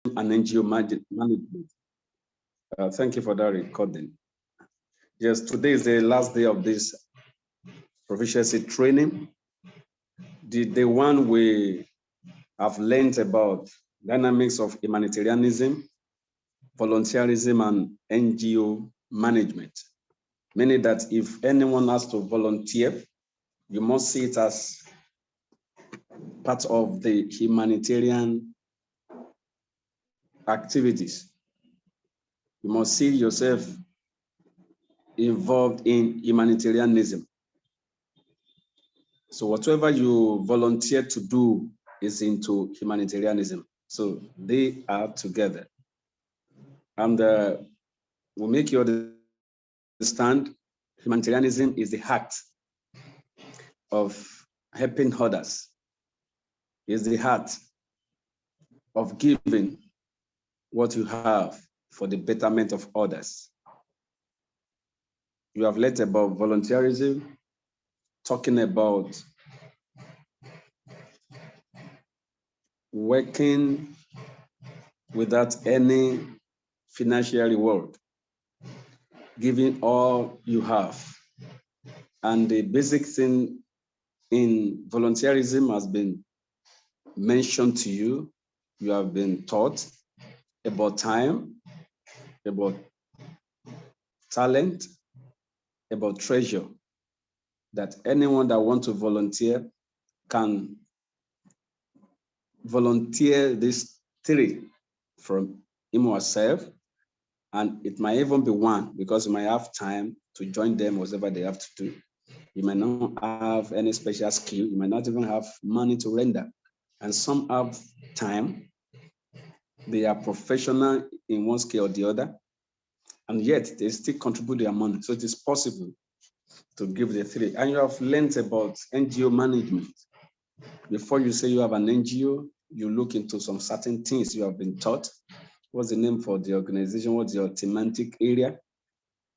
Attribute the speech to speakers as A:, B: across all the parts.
A: and NGO management. Thank you for that recording. Yes, today is the last day of this proficiency training. The one we have learned about dynamics of humanitarianism, volunteerism, and NGO management. Meaning that if anyone has to volunteer, you must see it as part of the humanitarian activities. You must see yourself involved in humanitarianism. So whatever you volunteer to do is into humanitarianism. So they are together. And we'll make you understand humanitarianism is the act of helping others, is the heart of giving what you have for the betterment of others. You have learned about volunteerism, talking about working without any financial reward, giving all you have. And the basic thing in volunteerism has been mentioned to you. You have been taught about time, about talent, about treasure, that anyone that wants to volunteer can volunteer these three from him or herself, and it might even be one because you might have time to join them, whatever they have to do. You might not have any special skill. You might not even have money to render. And some have time. They are professional in one skill or the other, and yet they still contribute their money. So it is possible to give the three. And you have learned about NGO management. Before you say you have an NGO, you look into some certain things you have been taught. What's the name for the organization? What's your thematic area?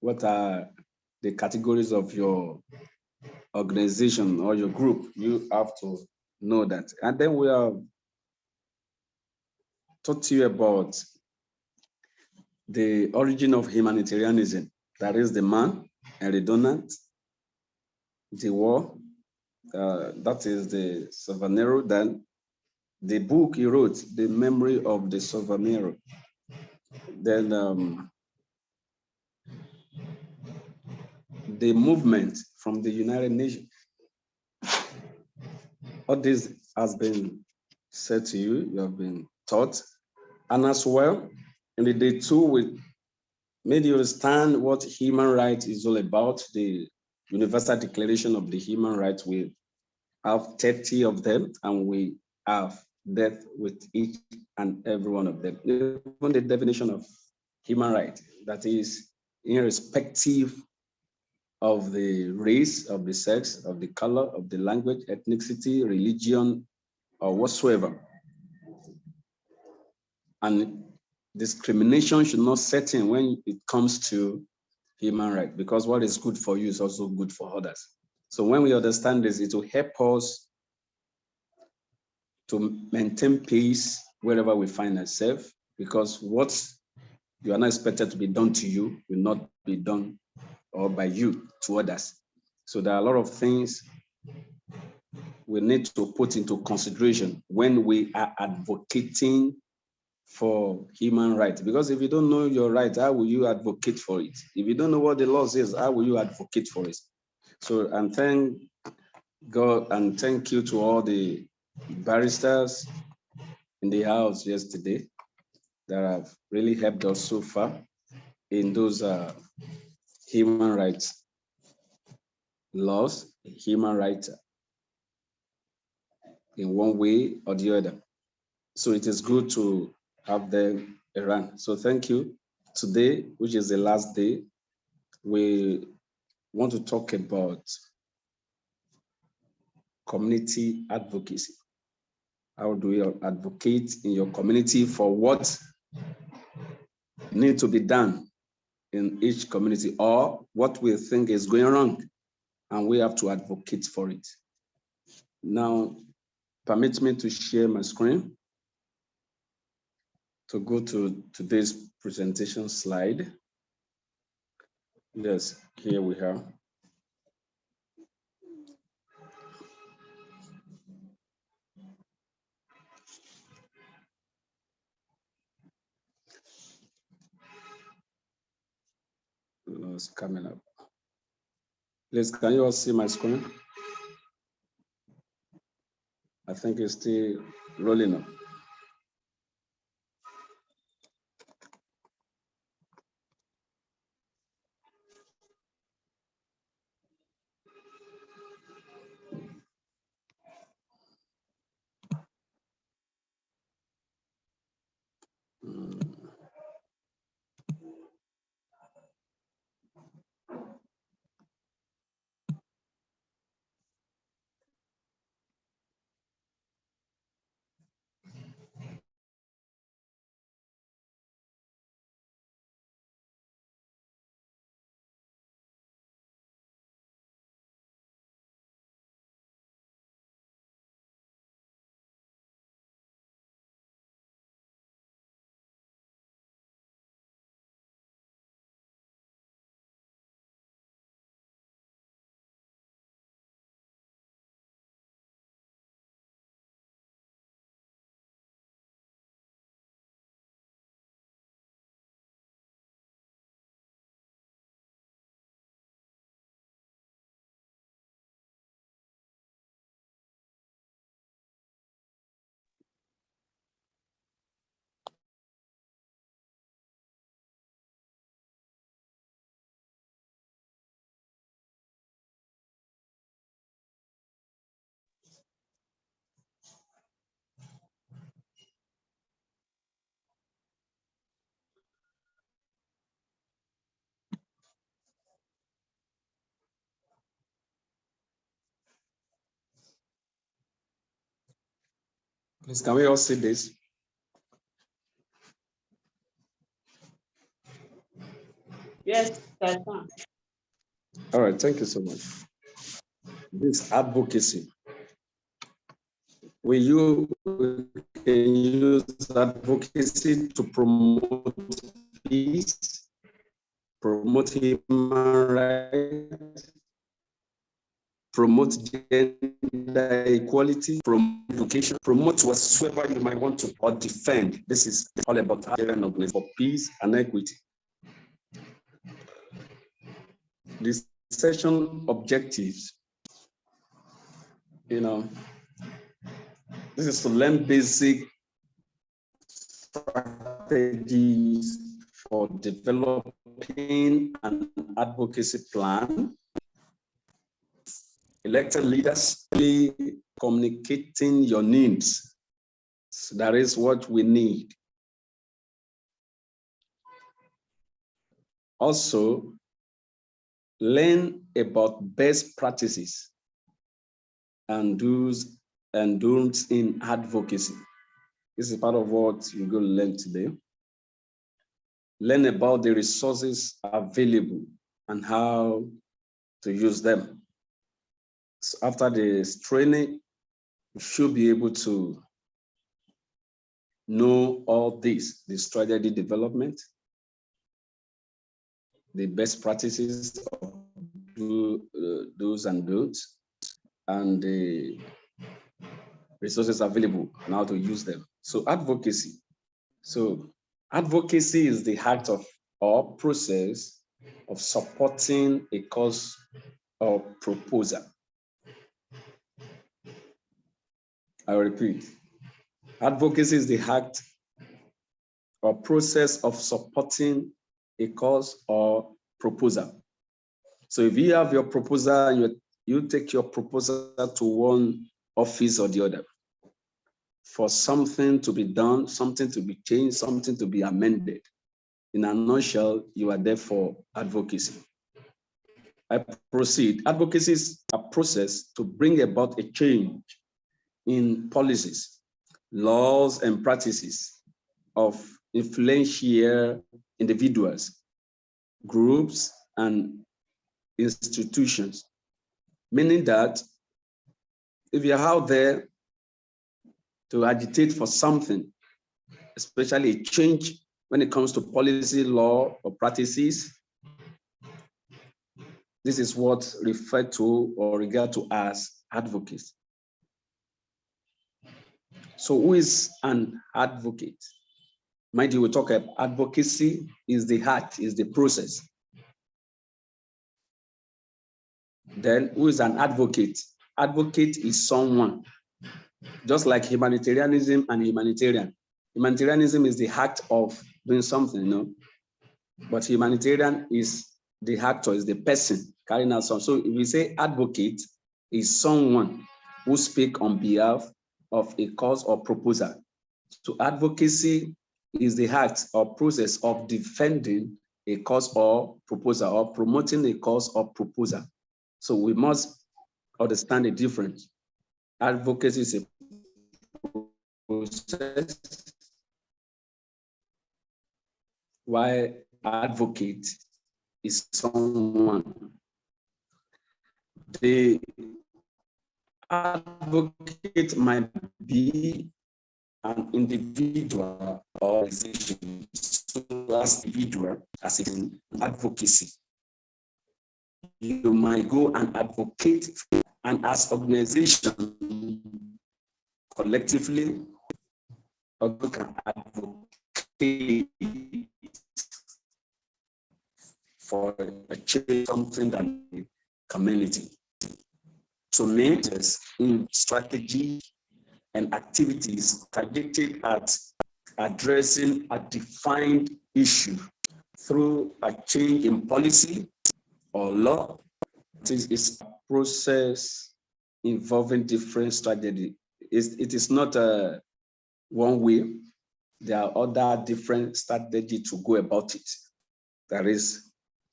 A: What are the categories of your organization or your group? You have to know that. And then we have taught you about the origin of humanitarianism. That is the man and the donut, the war, that is the Savanero. Then the book he wrote, The Memory of the Savanero. Then the movement from the United Nations. All this has been said to you, you have been taught. And as well, in the day two, we made you understand what human rights is all about, the Universal Declaration of the Human Rights. We have 30 of them, and we have death with each and every one of them. Even the definition of human right, that is irrespective of the race, of the sex, of the color, of the language, ethnicity, religion, or whatsoever. And discrimination should not set in when it comes to human rights, because what is good for you is also good for others. So when we understand this, it will help us to maintain peace wherever we find ourselves, because what you are not expected to be done to you will not be done or by you to others. So there are a lot of things we need to put into consideration when we are advocating for human rights. Because if you don't know your right, how will you advocate for it? If you don't know what the law says, how will you advocate for it? So, and thank God and thank you to all the barristers in the house yesterday that have really helped us so far in those human rights laws, human rights in one way or the other. So it is good to have them around. So thank you. Today, which is the last day, we want to talk about community advocacy. How do you advocate in your community for what needs to be done in each community, or what we think is going wrong, and we have to advocate for it. Now, permit me to share my screen to go to today's presentation slide. Yes, here we have. It's coming up. Please, can you all see my screen? I think it's still rolling up. Please, can we all see this?
B: Yes, I can.
A: All right, thank you so much. This advocacy. You can use advocacy to promote peace, promote human rights, promote gender equality, promote education, promote whatsoever you might want to or defend. This is all about for peace and equity. The session objectives, this is to learn basic strategies for developing an advocacy plan, elected leaders, communicating your needs. So that is what we need. Also, learn about best practices and do's and don'ts in advocacy. This is part of what you're going to learn today. Learn about the resources available and how to use them. So after this training, you should be able to know all this, the strategy development, the best practices of do's and don'ts, and the resources available and how to use them. So advocacy. So advocacy is the act of or process of supporting a cause or proposal. I repeat, advocacy is the act or process of supporting a cause or proposal. So if you have your proposal and you take your proposal to one office or the other for something to be done, something to be changed, something to be amended. In a nutshell, you are there for advocacy. I proceed. Advocacy is a process to bring about a change in policies, laws, and practices of influential individuals, groups, and institutions. Meaning that if you're out there to agitate for something, especially a change when it comes to policy, law, or practices. This is what's referred to or regarded to as advocates. So who is an advocate? Mind you, we talk about advocacy is the heart, is the process. Then who is an advocate? Advocate is someone, just like humanitarianism and humanitarian. Humanitarianism is the act of doing something, you know, but humanitarian is the actor, is the person carrying out something. So if we say advocate is someone who speaks on behalf of a cause or proposal. So advocacy is the act or process of defending a cause or proposal or promoting a cause or proposal. So we must understand the difference. Advocacy is a process, while advocate is someone. The advocate might be an individual or organization, so as individual as in advocacy. You might go and advocate, and as organization, collectively, or you can advocate for a change, something that the community. So measures in strategy and activities targeted at addressing a defined issue through a change in policy or law. It is a process involving different strategies. It is not a one way. There are other different strategies to go about it. That is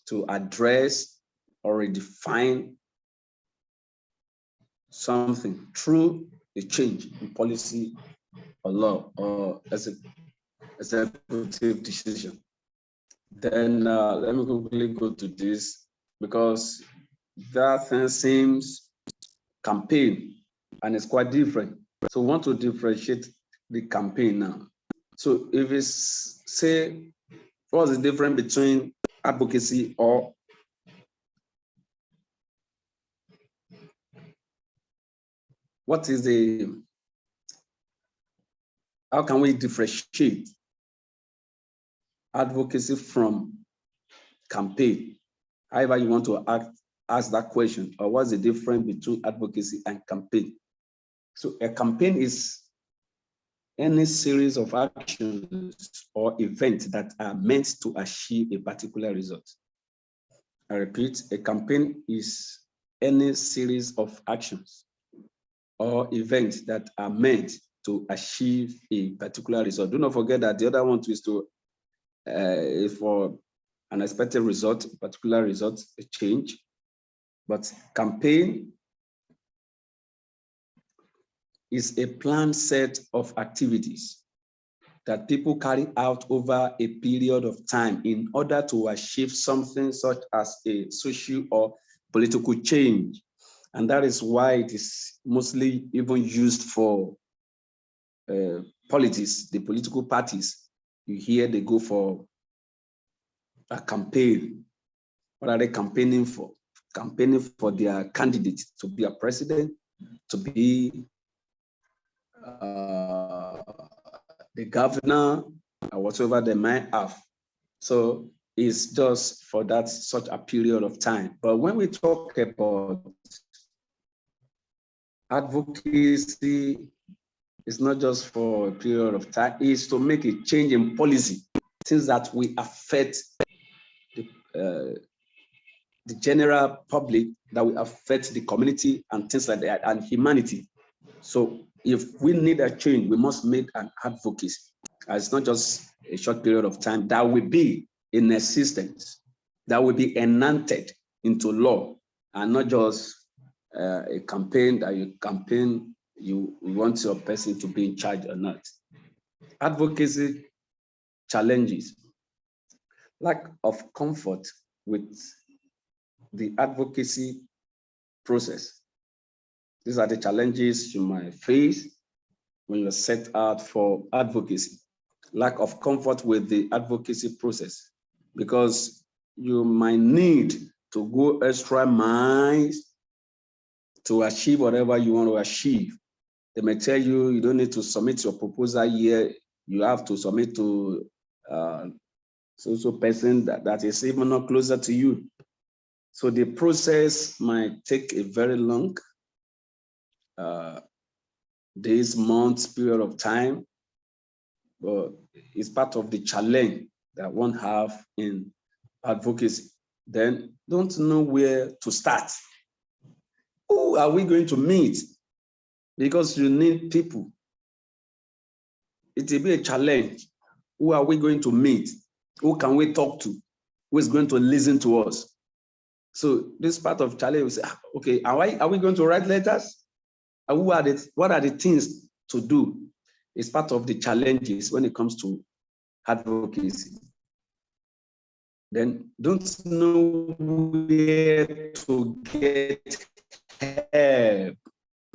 A: to address or redefine something through a change in policy or law or executive decision. Then let me quickly go to this, because that thing seems campaign and it's quite different. So we want to differentiate the campaign now. So if it's, say, what's the difference between advocacy or what is the, how can we differentiate advocacy from campaign? However you want to ask that question, or what's the difference between advocacy and campaign? So a campaign is any series of actions or events that are meant to achieve a particular result. I repeat, a campaign is any series of actions or events that are meant to achieve a particular result. Do not forget that the other one is to for an expected result, a particular result, a change. But campaign is a planned set of activities that people carry out over a period of time in order to achieve something such as a social or political change. And that is why it is mostly even used for politics, the political parties. You hear they go for a campaign. What are they campaigning for? Campaigning for their candidate to be a president, to be the governor, or whatever they might have. So it's just for that such a period of time. But when we talk about advocacy, it's not just for a period of time, it's to make a change in policy, things that will affect the general public, that will affect the community and things like that, and humanity. So if we need a change, we must make an advocacy. It's not just a short period of time, that will be in existence, that will be enacted into law, and not just a campaign that you campaign, you want your person to be in charge or not. Advocacy challenges: lack of comfort with the advocacy process. These are the challenges you might face when you're set out for advocacy. lack of comfort with the advocacy process, because you might need to go extra miles to achieve whatever you want to achieve. They may tell you you don't need to submit your proposal here. You have to submit to so person that is even not closer to you. So the process might take a very long days, months, period of time, but it's part of the challenge that one have in advocacy. Then don't know where to start. Who are we going to meet? Because you need people. It will be a challenge. Who are we going to meet? Who can we talk to? Who is going to listen to us? So this part of challenge, we say, okay, are we going to write letters? What are the things to do? It's part of the challenges when it comes to advocacy. Then don't know where to get help.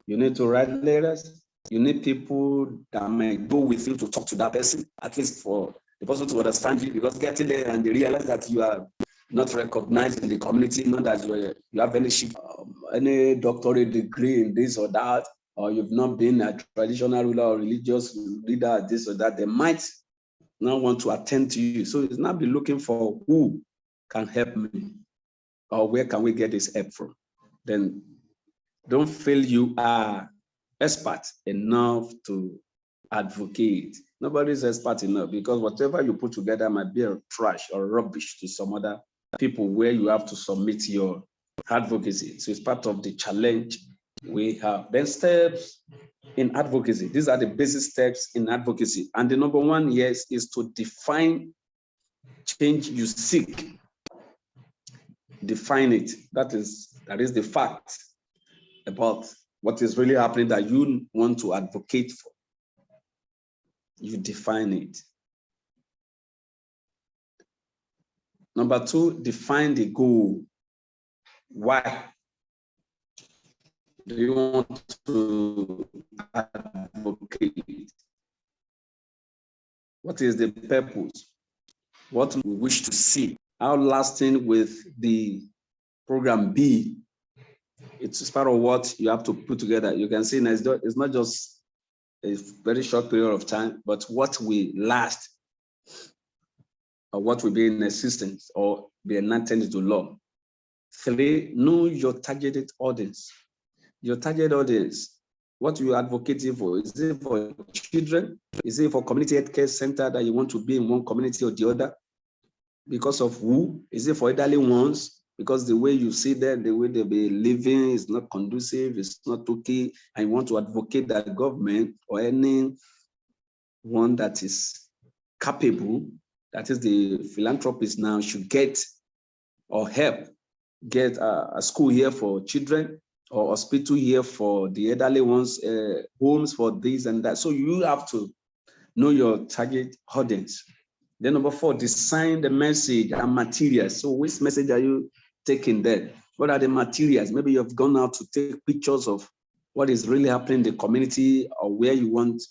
A: You need to write letters. You need people that might go with you to talk to that person, at least for the person to understand you, because getting there and they realize that you are not recognized in the community, not that you have any doctorate degree in this or that, or you've not been a traditional ruler or religious leader, this or that, they might not want to attend to you. So it's not be looking for who can help me, or where can we get this help from. Then don't feel you are expert enough to advocate. Nobody's expert enough, because whatever you put together might be a trash or rubbish to some other people where you have to submit your advocacy. So it's part of the challenge we have. Then steps in advocacy. These are the basic steps in advocacy. And the number one, yes, is to define change you seek. Define it. That is the fact about what is really happening that you want to advocate for. You define it. Number two, define the goal. Why do you want to advocate? What is the purpose? What we wish to see? How lasting with the program be? It's part of what you have to put together. You can see it's not just a very short period of time, but what will last, or what will be in existence or be enacted into law. Three, know your targeted audience. Your target audience, what you are advocating for. Is it for children? Is it for community health care center that you want to be in one community or the other? Because of who? Is it for elderly ones? Because the way you see them, the way they be living is not conducive, it's not okay, and you want to advocate that government or anyone that is capable, that is the philanthropist now, should get or help get a school here for children, or hospital here for the elderly ones, homes for this and that. So you have to know your target audience. Then number four, design the message and materials. So which message are you taking there? What are the materials? Maybe you've gone out to take pictures of what is really happening in the community, or where you want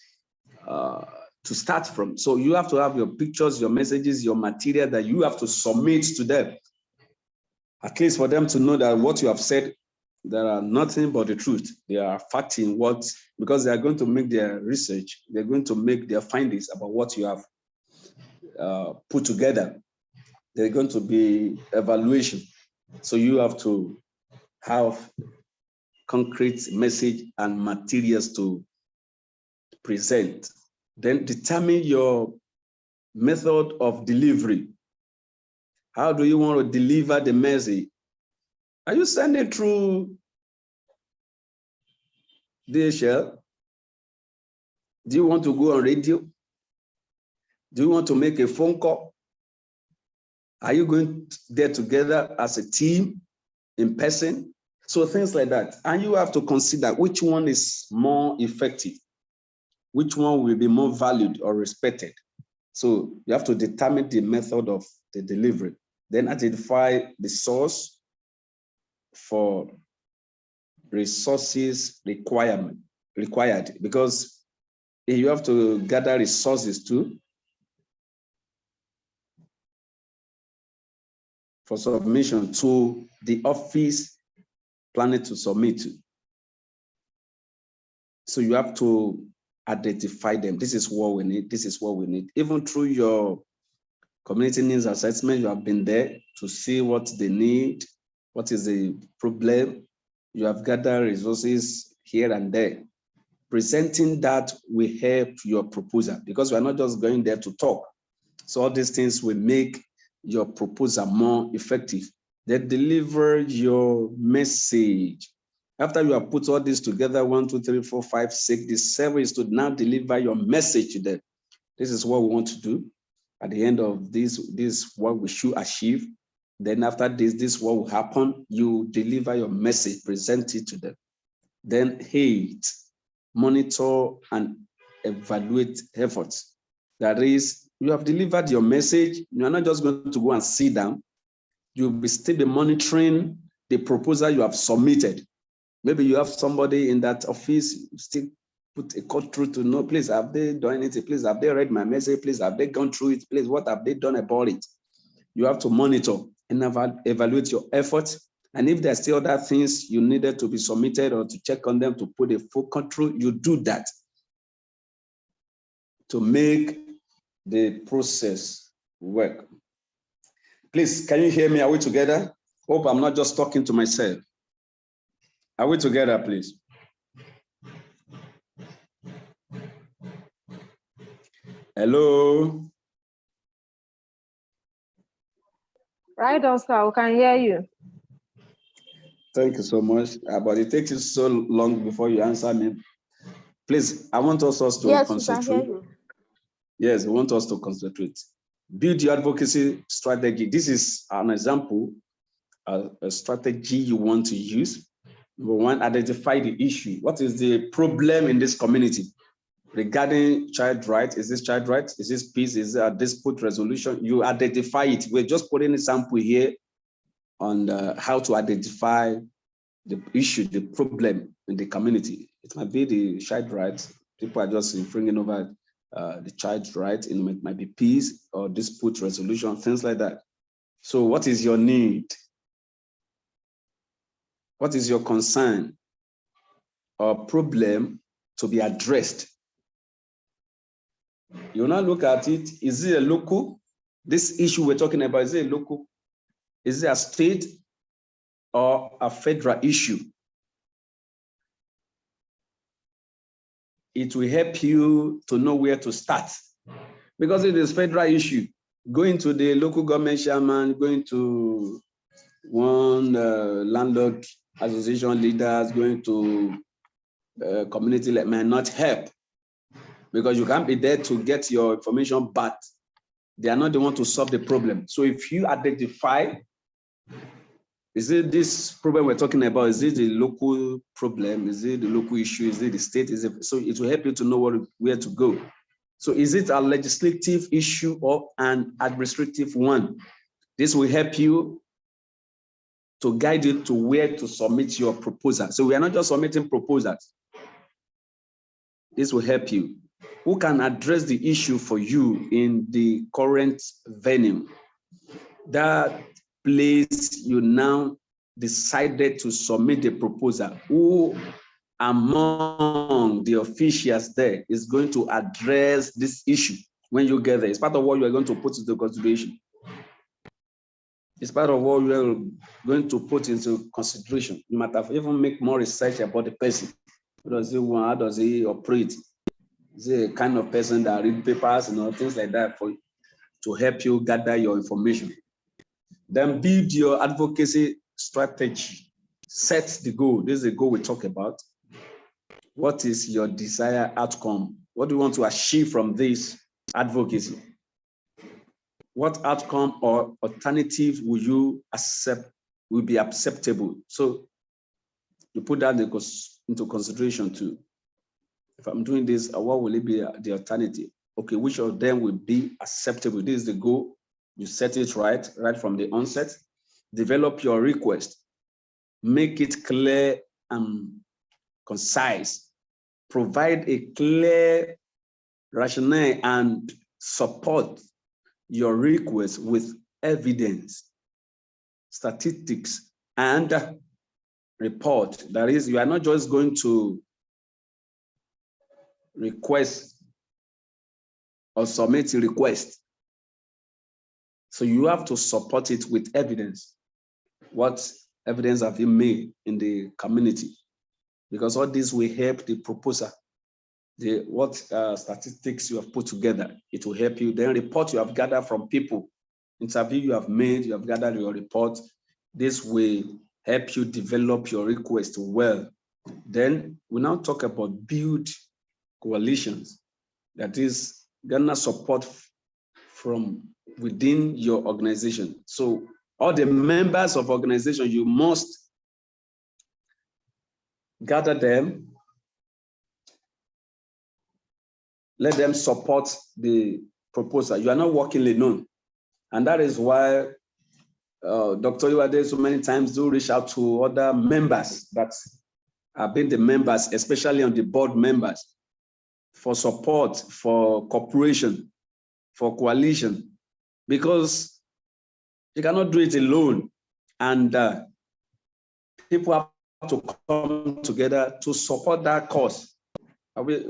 A: to start from. So you have to have your pictures, your messages, your material that you have to submit to them, at least for them to know that what you have said, there are nothing but the truth. They are fact in what, because they are going to make their research, they're going to make their findings about what you have put together. They're going to be evaluation. So you have to have concrete message and materials to present. Then determine your method of delivery. How do you want to deliver the message? Are you sending through DHL? Do you want to go on radio? Do you want to make a phone call? Are you going there together as a team in person? So things like that. And you have to consider which one is more effective, which one will be more valued or respected. So you have to determine the method of the delivery. Then identify the source for resources required, because you have to gather resources too. for submission to the office planning to submit to. So you have to identify them. This is what we need. This is what we need. Even through your community needs assessment, you have been there to see what they need, what is the problem. You have gathered resources here and there. Presenting that will help your proposal because we are not just going there to talk. So all these things will make your proposal more effective. Then deliver your message. After you have put all this together, 1, 2, 3, 4, 5, 6, the 7 is to now deliver your message to them. This is what we want to do. At the end of this is what we should achieve. Then after this is what will happen. You deliver your message, present it to them. Then 8, monitor and evaluate efforts. That is, you have delivered your message. You are not just going to go and sit down. You will still be monitoring the proposal you have submitted. Maybe you have somebody in that office, still put a code through to know, please, have they done it? Please, have they read my message? Please, have they gone through it? Please, what have they done about it? You have to monitor and evaluate your efforts. And if there's still other things you needed to be submitted or to check on them to put a full control, you do that to make the process work. Please, can you hear me? Are we together? Hope I'm not just talking to myself. Are we together, please? Hello?
B: Right on, sir. We can hear you.
A: Thank you so much. But it takes you so long before you answer me. Please, I want us to concentrate.
B: We can hear you.
A: Yes, we want us to concentrate. Build your advocacy strategy. This is an example, a strategy you want to use. Number 1, identify the issue. What is the problem in this community regarding child rights? Is this child rights? Is this peace? Is there a dispute resolution? You identify it. We're just putting a sample here on how to identify the issue, the problem in the community. It might be the child rights. People are just infringing over the child rights. It might be peace or dispute resolution, things like that. So what is your need? What is your concern or problem to be addressed? You now look at it. Is it a local? This issue we're talking about, is it a local? Is it a state or a federal issue? It will help you to know where to start. Because it is a federal issue. Going to the local government chairman, going to one landlord association leaders, going to community may not help. Because you can't be there to get your information, but they are not the one to solve the problem. So if you identify, is it this problem we're talking about? Is it the local problem? Is it the local issue? Is it the state? So it will help you to know where to go. So is it a legislative issue or an administrative one? This will help you to guide you to where to submit your proposal. So we are not just submitting proposals. This will help you. Who can address the issue for you in the current venue? That place you now decided to submit the proposal. Who among the officials there is going to address this issue when you get there? It's part of what you are going to put into consideration. It's part of what you are going to put into consideration. You might have even make more research about the person. What does he want? How does he operate? Is he a kind of person that read papers and things like that to help you gather your information? Then build your advocacy strategy. Set the goal. This is the goal we talk about. What is your desired outcome? What do you want to achieve from this advocacy? What outcome or alternative will you accept, will be acceptable? So you put that into consideration too. If I'm doing this, what will it be the alternative? Okay, which of them will be acceptable? This is the goal. You set it right from the onset. Develop your request. Make it clear and concise. Provide a clear rationale and support your request with evidence. statistics and report. That is, you are not just going to request or submit a request. So you have to support it with evidence. What evidence have you made in the community? Because all this will help the proposer. What statistics you have put together, it will help you. Then report you have gathered from people, interview you have made, you have gathered your report. This will help you develop your request well. Then we now talk about build coalitions. That is, garner support from within your organization. So all the members of organization, you must gather them, let them support the proposal. You are not working alone. And that is why Dr. Iwade so many times do reach out to other members that have been the members, especially on the board members, for support, for cooperation, for coalition, because you cannot do it alone. And people have to come together to support that cause. Are we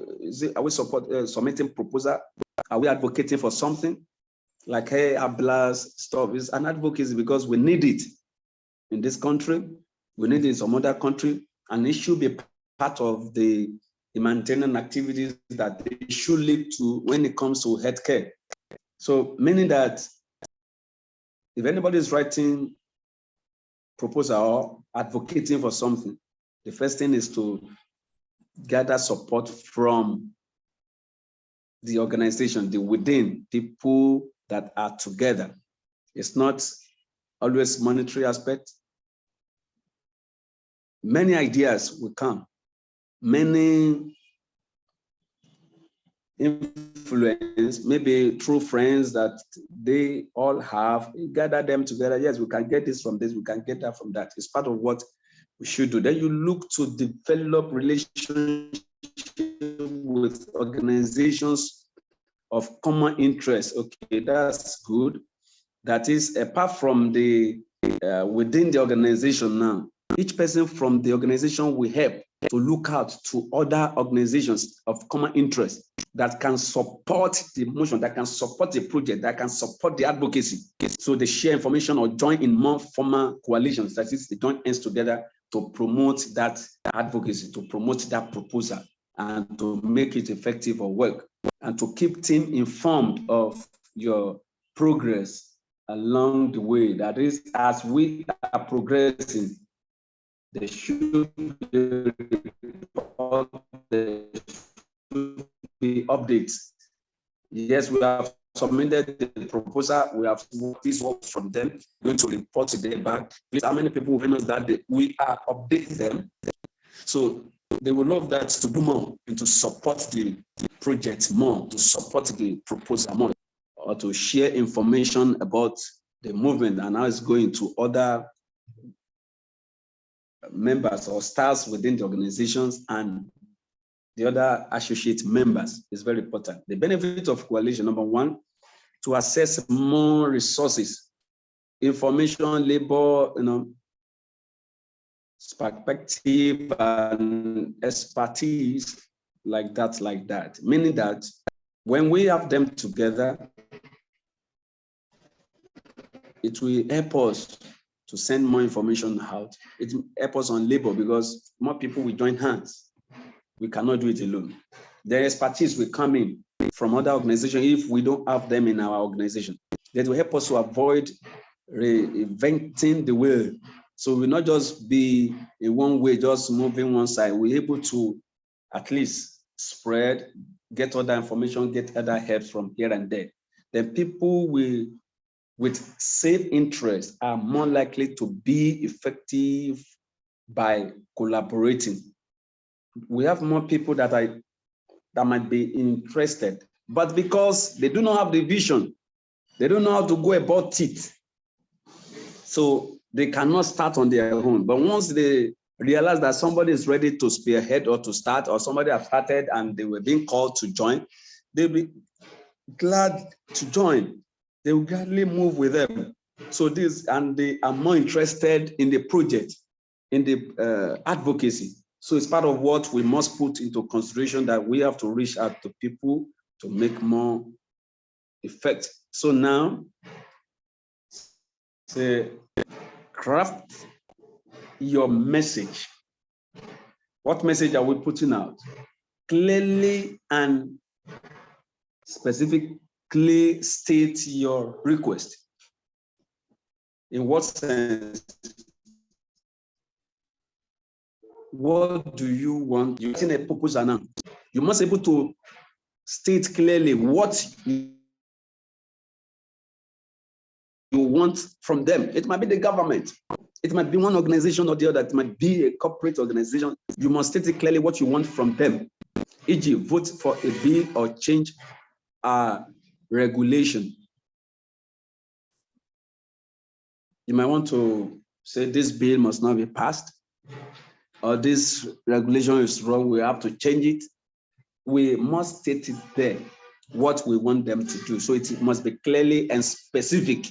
A: submitting proposal? Are we advocating for something? Like, hey, AHIABGA stuff is an advocacy because we need it in this country. We need it in some other country, and it should be part of the maintaining activities that they should lead to when it comes to healthcare. So, meaning that if anybody is writing proposal or advocating for something, the first thing is to gather support from the organization, the within people that are together. It's not always monetary aspect. Many ideas will come, many influence, maybe through friends that they all have, gather them together. Yes, we can get this from this, we can get that from that. It's part of what we should do. Then you look to develop relationships with organizations of common interest. Okay, that's good. That is, apart from the within the organization now, each person from the organization will help to look out to other organizations of common interest that can support the motion, that can support the project, that can support the advocacy. So they share information or join in more formal coalitions, that is, they join hands together to promote that advocacy, to promote that proposal, and to make it effective or work, and to keep team informed of your progress along the way. That is, as we are progressing, there should be report, there should be updates. Yes, we have submitted the proposal, we have this work from them, going to report to them back. Please, how many people will know that we are updating them? So they will love that to do more and to support the project more, to support the proposal more, or to share information about the movement and how it's going to other members or stars within the organizations and the other associate members is very important. The benefit of coalition, number one, to access more resources, information, labor, perspective and expertise like that. Meaning that when we have them together, it will help us to send more information out. It will help us on labor because more people will join hands. We cannot do it alone. The expertise will come in from other organizations if we don't have them in our organization. That will help us to avoid reinventing the wheel. So we'll not just be a one way, just moving one side. We're able to at least spread, get other information, get other help from here and there. Then people with same interest are more likely to be effective by collaborating. We have more people that might be interested, but because they do not have the vision, they don't know how to go about it. So they cannot start on their own. But once they realize that somebody is ready to spearhead or to start, or somebody has started and they were being called to join, they'll be glad to join. They will gladly move with them. So this, and they are more interested in the project, in the advocacy. So it's part of what we must put into consideration, that we have to reach out to people to make more effect. So now, say, craft your message. What message are we putting out? Clearly and specifically state your request. In what sense? What do you want? You're getting a proposal now. You must be able to state clearly what you want from them. It might be the government. It might be one organization or the other. It might be a corporate organization. You must state it clearly what you want from them. E.g., vote for a bill or change a regulation. You might want to say this bill must not be passed, or this regulation is wrong, we have to change it. We must state it there, what we want them to do. So it must be clearly and specific.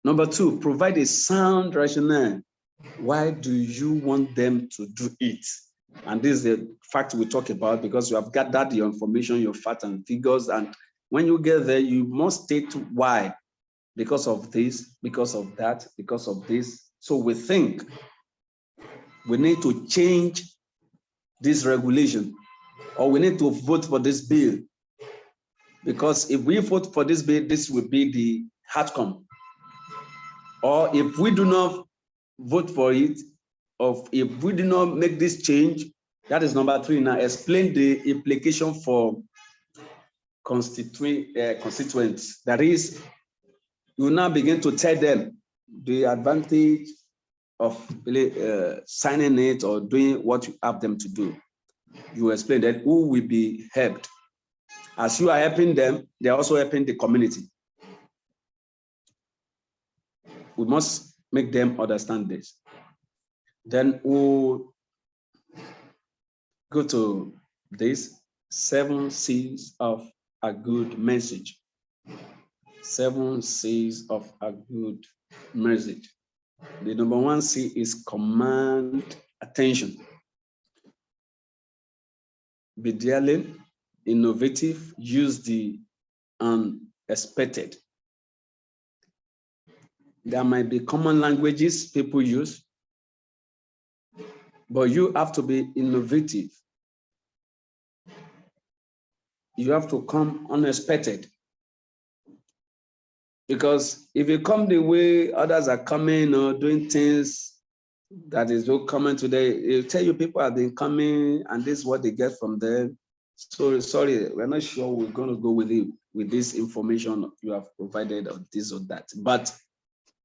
A: Number two, provide a sound rationale. Why do you want them to do it? And this is the fact we talk about, because you have gathered your information, your facts and figures. And when you get there, you must state why. Because of this, because of that, because of this. So we think we need to change this regulation, or we need to vote for this bill. Because if we vote for this bill, this will be the outcome. Or if we do not vote for it, or if we do not make this change, that is number three. Now explain the implication for constituents. That is, you now begin to tell them the advantage of signing it or doing what you have them to do. You explain that who will be helped. As you are helping them, they are also helping the community. We must make them understand this. Then we'll go to this 7 C's of a good message. 7 C's of a good message. The number 1 C is command attention. Be daring, innovative, use the unexpected. There might be common languages people use, but you have to be innovative. You have to come unexpected. Because if you come the way others are coming or doing things that is so common today, it'll tell you people have been coming and this is what they get from them. So sorry, we're not sure we're going to go with it with this information you have provided or this or that. But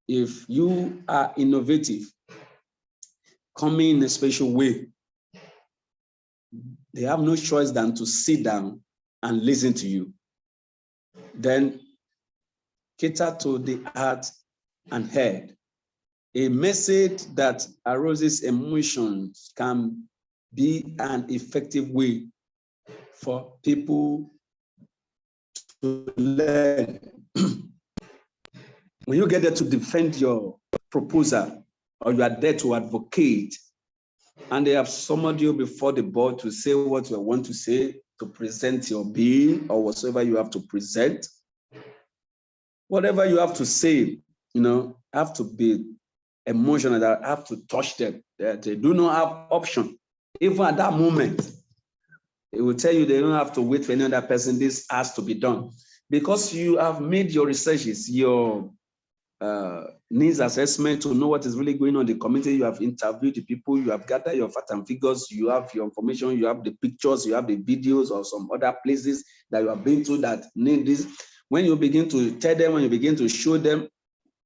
A: if you are innovative, coming in a special way, they have no choice than to sit down and listen to you. Then cater to the heart and head. A message that arouses emotions can be an effective way for people to learn. When you get there to defend your proposal, or you are there to advocate, and they have summoned you before the board to say what you want to say, to present your bill or whatsoever you have to present, whatever you have to say, have to be emotional, that have to touch them. That they do not have option. Even at that moment, it will tell you they don't have to wait for any other person. This has to be done. Because you have made your researches, your needs assessment to know what is really going on in the community. You have interviewed the people, you have gathered your facts and figures, you have your information, you have the pictures, you have the videos or some other places that you have been to that need this. When you begin to tell them, when you begin to show them,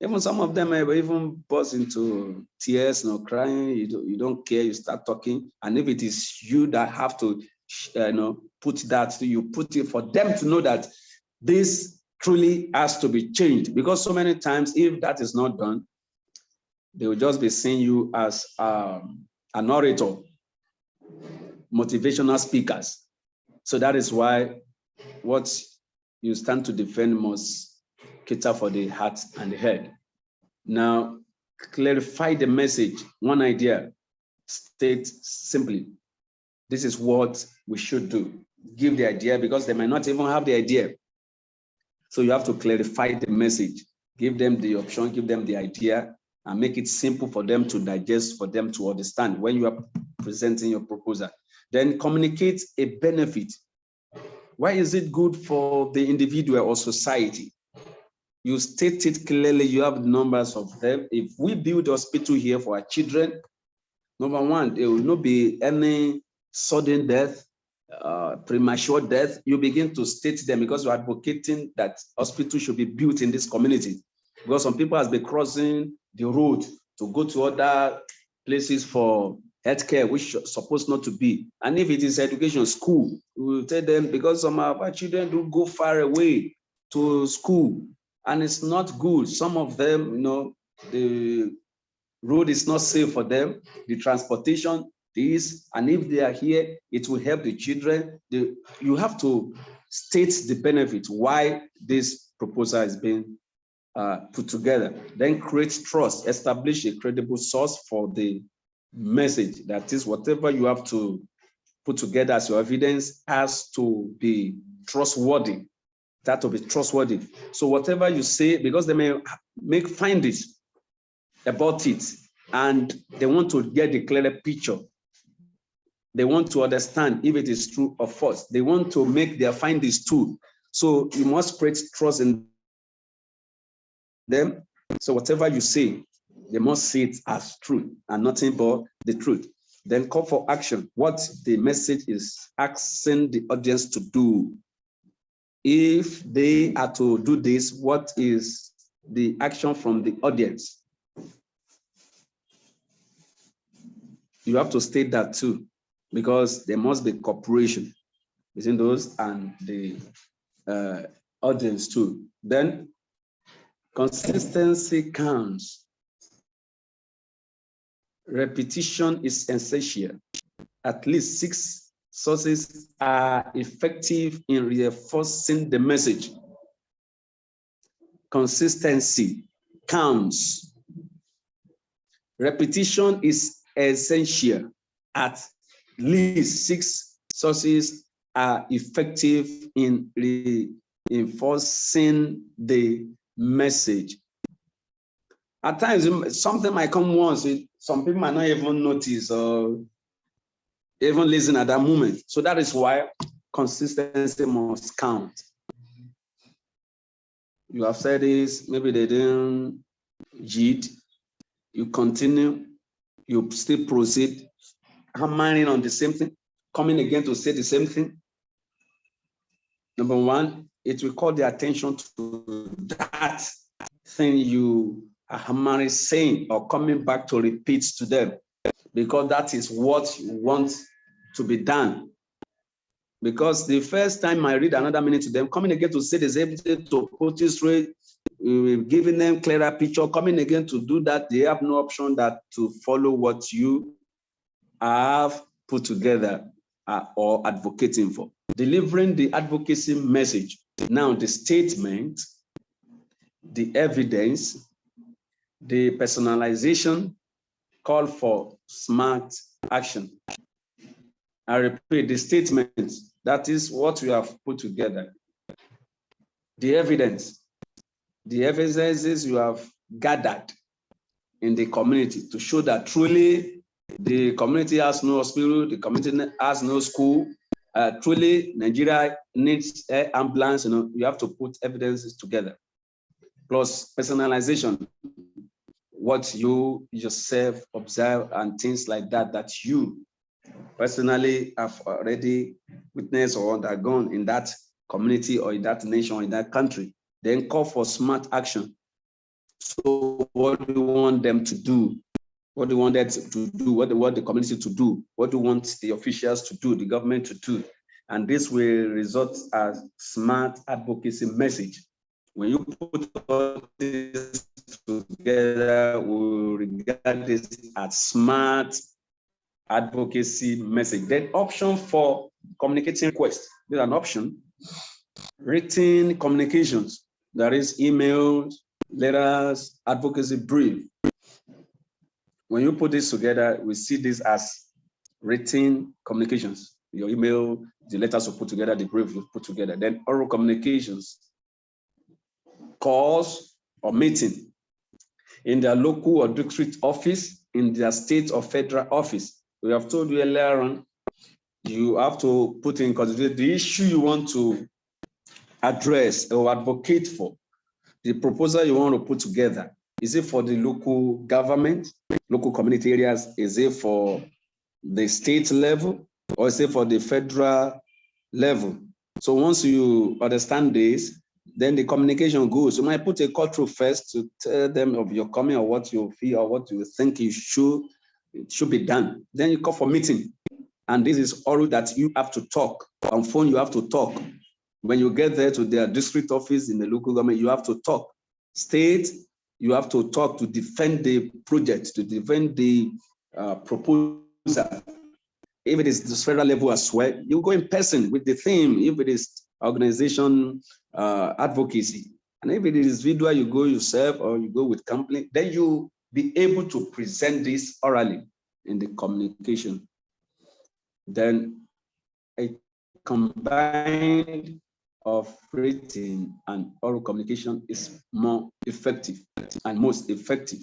A: even some of them have even burst into tears, crying, you don't care, you start talking. And if it is you that have to put that, you put it for them to know that this truly has to be changed. Because so many times, if that is not done, they will just be seeing you as an orator, motivational speakers. So that is why what you stand to defend must cater for the heart and the head. Now, clarify the message. One idea, state simply, this is what we should do. Give the idea because they might not even have the idea. So you have to clarify the message, give them the option, give them the idea, and make it simple for them to digest, for them to understand when you are presenting your proposal. Then communicate a benefit. Why is it good for the individual or society? You state it clearly, you have numbers of them. If we build a hospital here for our children, number one, there will not be any sudden death, premature death. You begin to state them because you're advocating that hospital should be built in this community. Because some people has been crossing the road to go to other places for healthcare, which is supposed not to be. And if it is education, school, we will tell them because some of our children do go far away to school, and it's not good. Some of them, the road is not safe for them, the transportation, this, and if they are here, it will help the children. You have to state the benefit, why this proposal is being put together. Then create trust, establish a credible source for the message. That is, whatever you have to put together as your evidence has to be trustworthy. That to be trustworthy. So whatever you say, because they may make findings about it, and they want to get the clearer picture. They want to understand if it is true or false. They want to make their findings true. So you must create trust in them. So whatever you say, they must see it as truth and nothing but the truth. Then call for action. What the message is asking the audience to do. If they are to do this, what is the action from the audience? You have to state that too, because there must be cooperation between those and the audience too. Then consistency counts. Repetition is essential. At least 6 sources are effective in reinforcing the message. Consistency counts. Repetition is essential. At least 6 sources are effective in reinforcing the message. At times, something might come once, some people might not even notice or even listen at that moment. So that is why consistency must count. You have said this, maybe they didn't heed, you continue, you still proceed, hammering on the same thing, coming again to say the same thing. Number one, it will call the attention to that thing you are hammering, saying, or coming back to repeat to them, because that is what you want to be done. Because the first time I read another meaning to them, coming again to say the same thing, to put it straight, giving them clearer picture, coming again to do that, they have no option that to follow what you have put together or advocating for. Delivering the advocacy message. Now the statement, the evidence, the personalization, call for smart action. I repeat, the statement, that is what we have put together. The evidences you have gathered in the community to show that truly the community has no hospital, the community has no school, truly Nigeria needs air ambulance. You have to put evidences together. Plus personalization, what you yourself observe and things like that, that you personally have already witnessed or undergone in that community or in that nation or in that country. Then call for smart action. So what do you want them to do? What do you want them to do? What do you want the community to do? What do you want the officials to do, the government to do? And this will result as smart advocacy message. When you put all this together, we'll regard this as smart advocacy message. Then option for communicating requests. There's an option. Written communications. there is emails, letters, advocacy brief. When you put this together, we see this as written communications. Your email, the letters you put together, the brief you put together. Then oral communications, calls or meeting in their local or district office, in their state or federal office. We have told you earlier on, you have to put in consideration the issue you want to address or advocate for. The proposal you want to put together. Is it for the local government, local community areas? Is it for the state level? Or is it for the federal level? So once you understand this, then the communication goes. You might put a call through first to tell them of your comment or what you feel or what you think it should be done. Then you call for meeting. And this is all that you have to talk. On phone, you have to talk. When you get there to their district office in the local government, you have to talk. State, you have to talk to defend the project, to defend the proposal. If it is the federal level as well, you go in person with the theme. If it is organization advocacy, and if it is individual, you go yourself or you go with company, then you be able to present this orally in the communication. Then a combined of written and oral communication is more effective and most effective.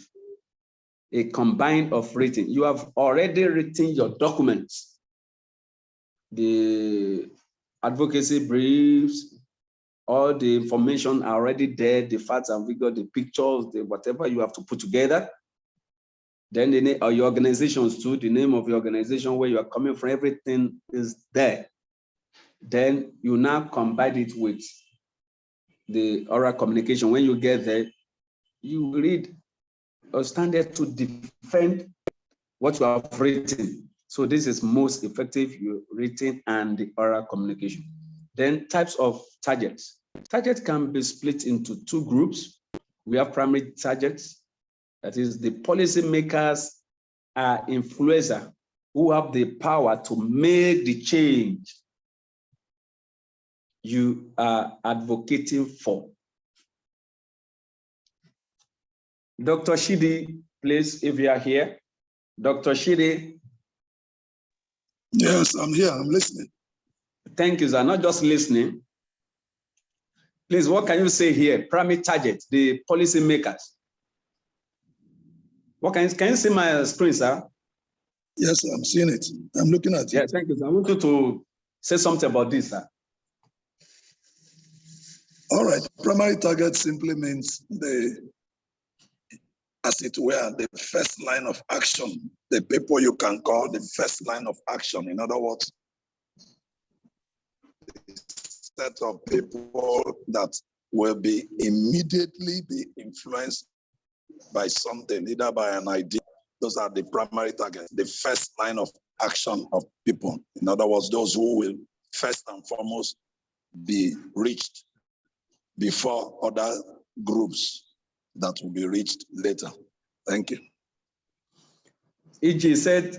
A: A combined of written. You have already written your documents, the advocacy briefs, all the information are already there, the facts and figures, the pictures, the whatever you have to put together. Then the name of your organizations too, the name of your organization, where you are coming from, everything is there. Then you now combine it with the oral communication. When you get there, you read or stand there to defend what you have written. So this is most effective, your written and the oral communication. Then types of targets. Targets can be split into two groups. We have primary targets, that is the policymakers are influencers who have the power to make the change you are advocating for. Dr. Shidi, please, if you are here. Dr. Shidi.
C: Yes, I'm here, I'm listening.
A: Thank you, sir. Not just listening. Please, what can you say here? Primary target, the policy makers. What can you see my screen, sir?
C: Yes, I'm seeing it. I'm looking at it.
A: Yeah, thank you, sir. I want you to say something about this, sir.
C: All right, primary target simply means as it were, the first line of action, the people you can call the first line of action. In other words, the set of people that will be immediately be influenced by something, either by an idea. Those are the primary targets, the first line of action of people. In other words, those who will first and foremost be reached before other groups that will be reached later. Thank you.
A: E.g. said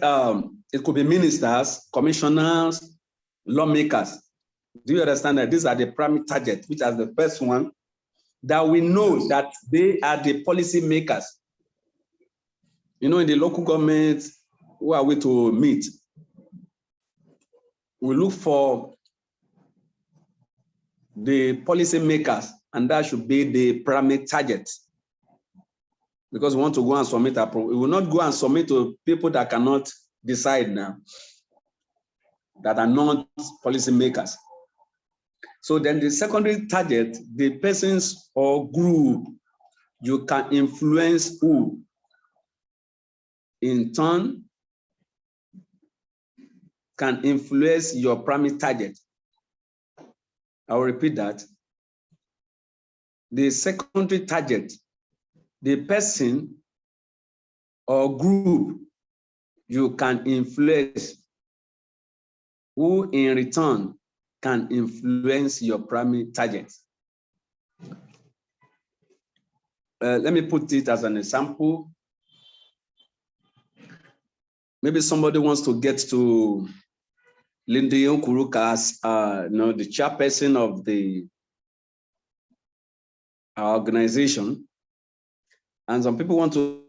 A: it could be ministers, commissioners, lawmakers. Do you understand that these are the primary targets, which are the first one, that we know that they are the policy makers? You know, in the local government, who are we to meet? We look for the policy makers, and that should be the primary target. Because we want to go and submit a we will not go and submit to people that cannot decide now, that are not policy makers. So then the secondary target, the persons or group you can influence who, in turn, can influence your primary target. I will repeat that. The secondary target, the person or group you can influence, who in return can influence your primary target. Let me put it as an example. Maybe somebody wants to get to Lindy Nkuruka as the chairperson of the our organization, and some people want to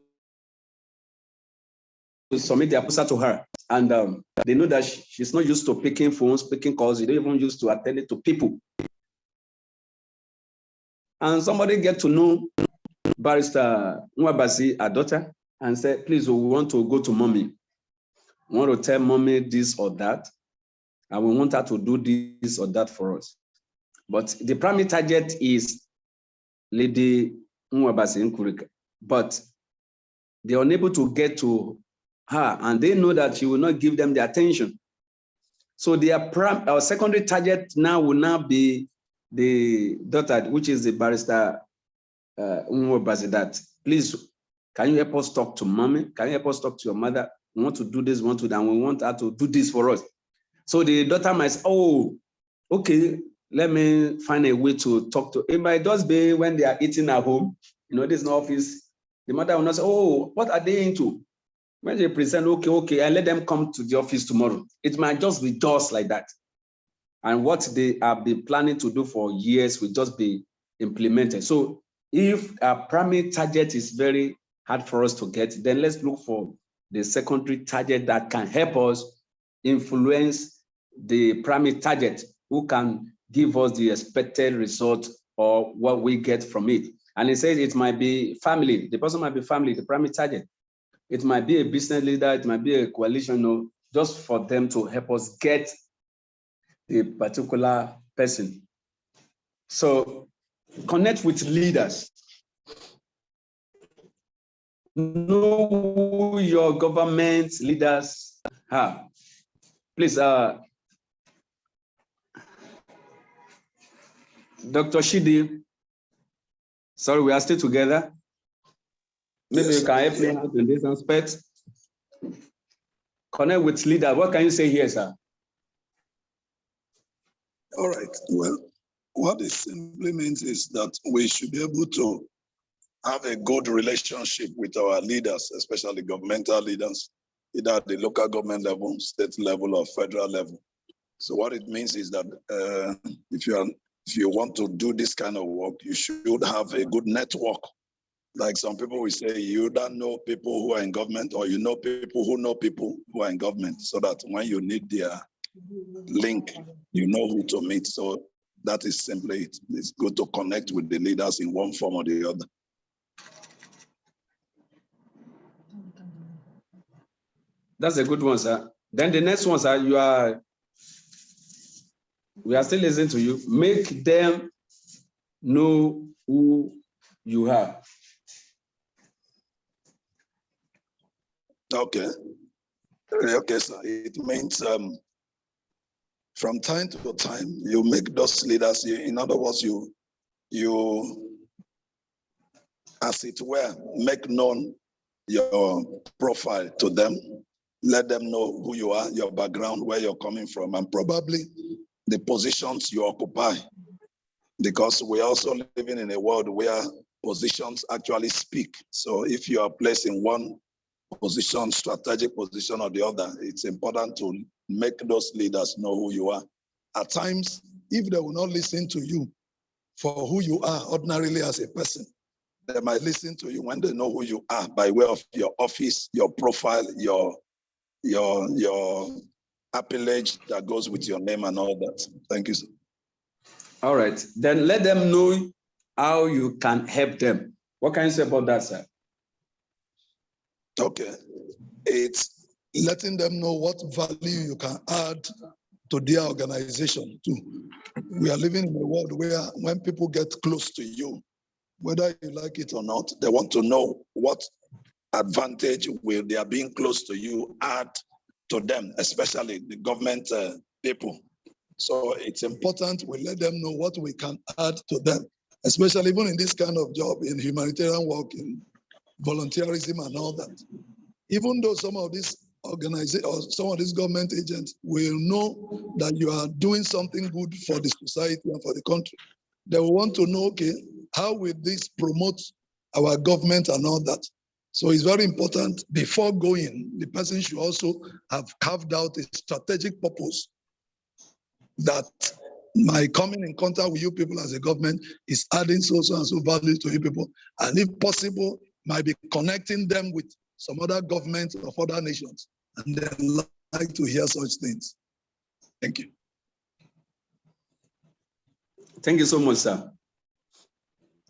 A: submit their proposal to her, and they know that she's not used to picking phones, picking calls. They don't even used to attend it to people. And somebody get to know Barrister Nwabasi, our daughter, and said, please, we want to go to mommy. We want to tell mommy this or that, and we want her to do this or that for us. But the primary target is Lady Nwabasi Nkurika. But they are unable to get to her, and they know that she will not give them the attention. So our secondary target now will now be the daughter, which is the Barrister Nwabasi, that please, can you help us talk to mommy? Can you help us talk to your mother? We want to do this, we want to do that, and we want her to do this for us. So the daughter might say, oh, okay, let me find a way to talk to. It might just be when they are eating at home, this is no office. The mother will not say, oh, what are they into? When they present, okay, I let them come to the office tomorrow. It might just be just like that. And what they have been planning to do for years will just be implemented. So if our primary target is very hard for us to get, then let's look for the secondary target that can help us influence the primary target, who can give us the expected result or what we get from it. And it says it might be family. The person might be family, the primary target. It might be a business leader, it might be a coalition, just for them to help us get a particular person. So connect with leaders. Know who your government leaders are. Please, Dr. Shidi, sorry, we are still together. Maybe you can help me out in this aspect. Connect with leaders. What can you say here, sir?
C: All right. Well, what it simply means is that we should be able to have a good relationship with our leaders, especially governmental leaders, either at the local government level, state level, or federal level. So what it means is that if you want to do this kind of work, you should have a good network. Like some people will say, you don't know people who are in government, or you know people who are in government, so that when you need their link, you know who to meet. So that is simply it. It's good to connect with the leaders in one form or the other.
A: That's a good one, sir. Then the next one, sir, we are still listening to you. Make them know who you are.
C: Okay, sir. It means from time to time, you make those leaders, in other words, you, as it were, make known your profile to them, let them know who you are, your background, where you're coming from, and probably the positions you occupy. Because we're also living in a world where positions actually speak. So if you are placed in one position, strategic position or the other, it's important to make those leaders know who you are. At times, if they will not listen to you for who you are ordinarily as a person, they might listen to you when they know who you are by way of your office, your profile, your appellage that goes with your name and all that. Thank you, sir.
A: All right, then let them know how you can help them. What can you say about that, sir?
C: Okay, it's letting them know what value you can add to their organization too. We are living in a world where when people get close to you, whether you like it or not, they want to know what advantage will their being close to you add to them, especially the government people. So it's important we let them know what we can add to them, especially even in this kind of job, in humanitarian work, in volunteerism and all that. Even though some of these organizations or some of these government agents will know that you are doing something good for the society and for the country, they will want to know, okay, how will this promote our government and all that? So it's very important before going, the person should also have carved out a strategic purpose that my coming in contact with you people as a government is adding so and so value to you people. And if possible, might be connecting them with some other governments of other nations. And they like to hear such things. Thank you.
A: Thank you so much, sir.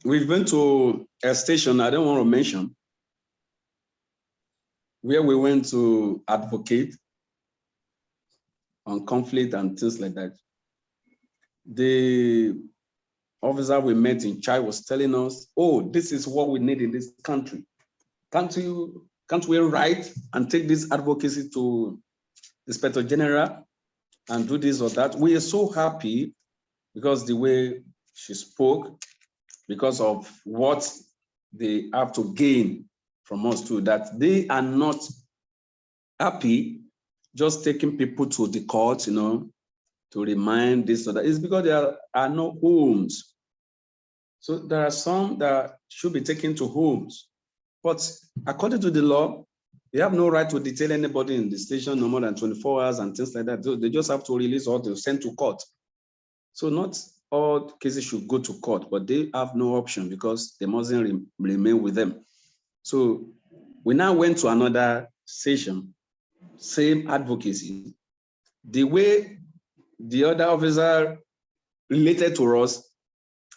A: We've been to a station I don't want to mention, where we went to advocate on conflict and things like that. The officer we met in Chai was telling us, oh, this is what we need in this country. Can't we write and take this advocacy to the Inspector General and do this or that? We are so happy because the way she spoke, because of what they have to gain from us too, that they are not happy just taking people to the court, to remind this or that. It's because there are no homes. So there are some that should be taken to homes. But according to the law, they have no right to detain anybody in the station no more than 24 hours and things like that. They just have to release or they'll send to court. So not all cases should go to court, but they have no option because they mustn't remain with them. So we now went to another session, same advocacy. The way the other officer related to us,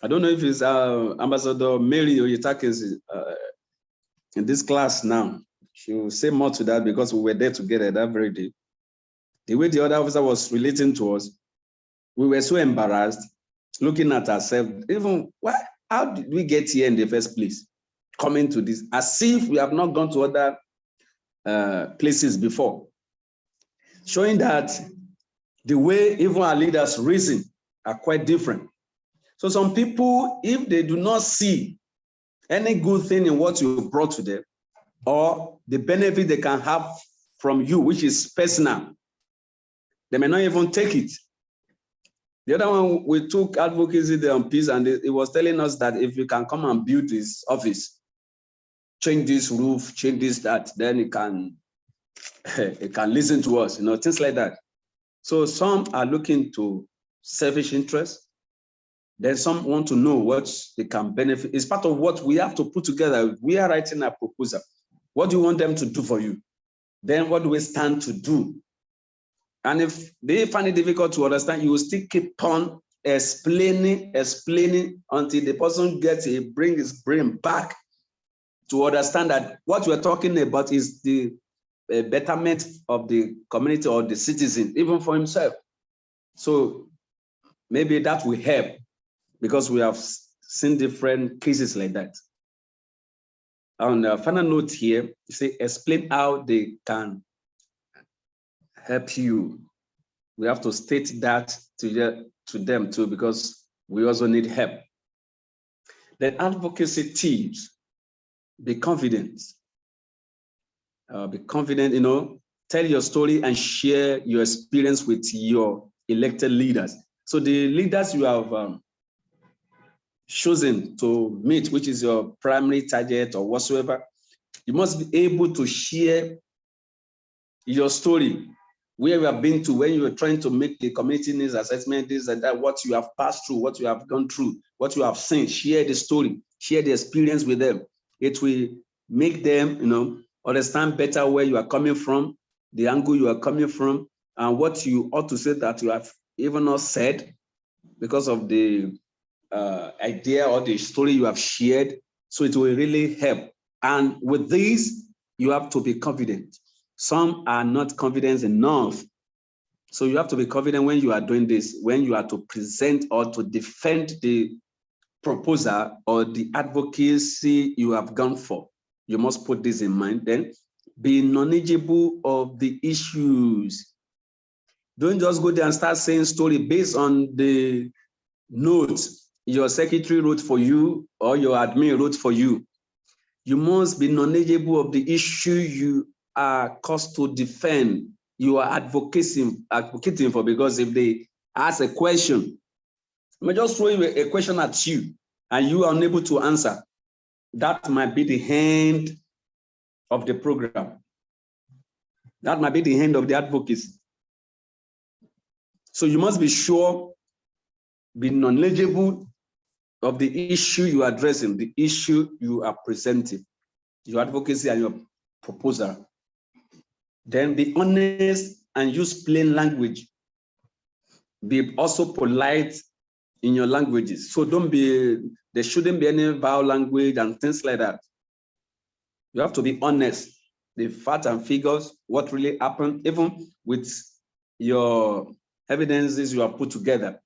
A: I don't know if it's Ambassador Mary Oyetake is in this class now. She will say more to that because we were there together that very day. The way the other officer was relating to us, we were so embarrassed, looking at ourselves, even, how did we get here in the first place? Coming to this, as if we have not gone to other places before. Showing that the way even our leaders reason are quite different. So some people, if they do not see any good thing in what you brought to them, or the benefit they can have from you, which is personal, they may not even take it. The other one, we took advocacy there on peace, and it was telling us that if you can come and build this office, change this roof, change this, that, then it can listen to us, things like that. So some are looking to selfish interest. Then some want to know what they can benefit. It's part of what we have to put together. We are writing a proposal. What do you want them to do for you? Then what do we stand to do? And if they find it difficult to understand, you will still keep on explaining until the person bring his brain back to understand that what we're talking about is the betterment of the community or the citizen, even for himself. So maybe that will help, because we have seen different cases like that. On the final note here, you say, explain how they can help you. We have to state that to them too, because we also need help. The advocacy tips: be confident. Be confident, tell your story and share your experience with your elected leaders. So the leaders you have chosen to meet, which is your primary target or whatsoever, you must be able to share your story, where you have been to, when you are trying to make the community needs assessment, this and that, what you have passed through, what you have gone through, what you have seen. Share the story, share the experience with them. It will make them, understand better where you are coming from, the angle you are coming from, and what you ought to say that you have even not said because of the idea or the story you have shared. So it will really help. And with this, you have to be confident. Some are not confident enough. So you have to be confident when you are doing this, when you are to present or to defend the proposal or the advocacy you have gone for. You must put this in mind. Then be knowledgeable of the issues. Don't just go there and start saying story based on the notes your secretary wrote for you or your admin wrote for you. You must be knowledgeable of the issue you are caused to defend, you are advocating for, because if they ask a question, I may just throw a question at you and you are unable to answer. That might be the end of the program. That might be the end of the advocacy. So you must be sure be knowledgeable of the issue you are addressing, the issue you are presenting, your advocacy and your proposal. Then be honest and use plain language. Be also polite in your languages. So there shouldn't be any vowel language and things like that. You have to be honest. The facts and figures, what really happened, even with your evidences you have put together.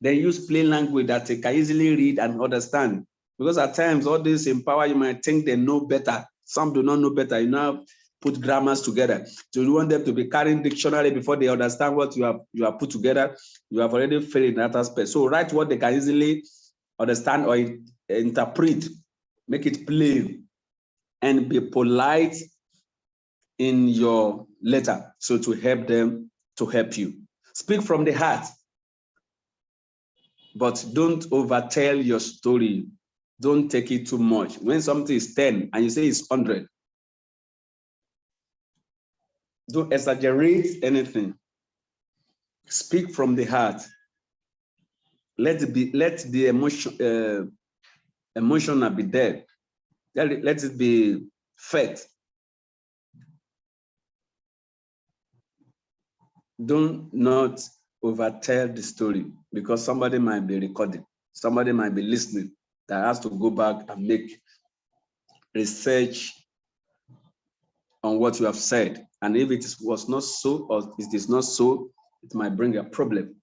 A: Then use plain language that they can easily read and understand. Because at times, all this in power, you might think they know better. Some do not know better. You now put grammars together. So you want them to be carrying dictionary before they understand what you have put together. You have already failed in that aspect. So write what they can easily understand or interpret. Make it plain and be polite in your letter. So to help them, to help you. Speak from the heart. But don't overtell your story. Don't take it too much. When something is 10 and you say it's 100, don't exaggerate anything. Speak from the heart. Let the emotional be there. Let it be fed. Do not overtell the story, because somebody might be recording, somebody might be listening that has to go back and make research on what you have said. And if it was not so, or it is not so, it might bring a problem.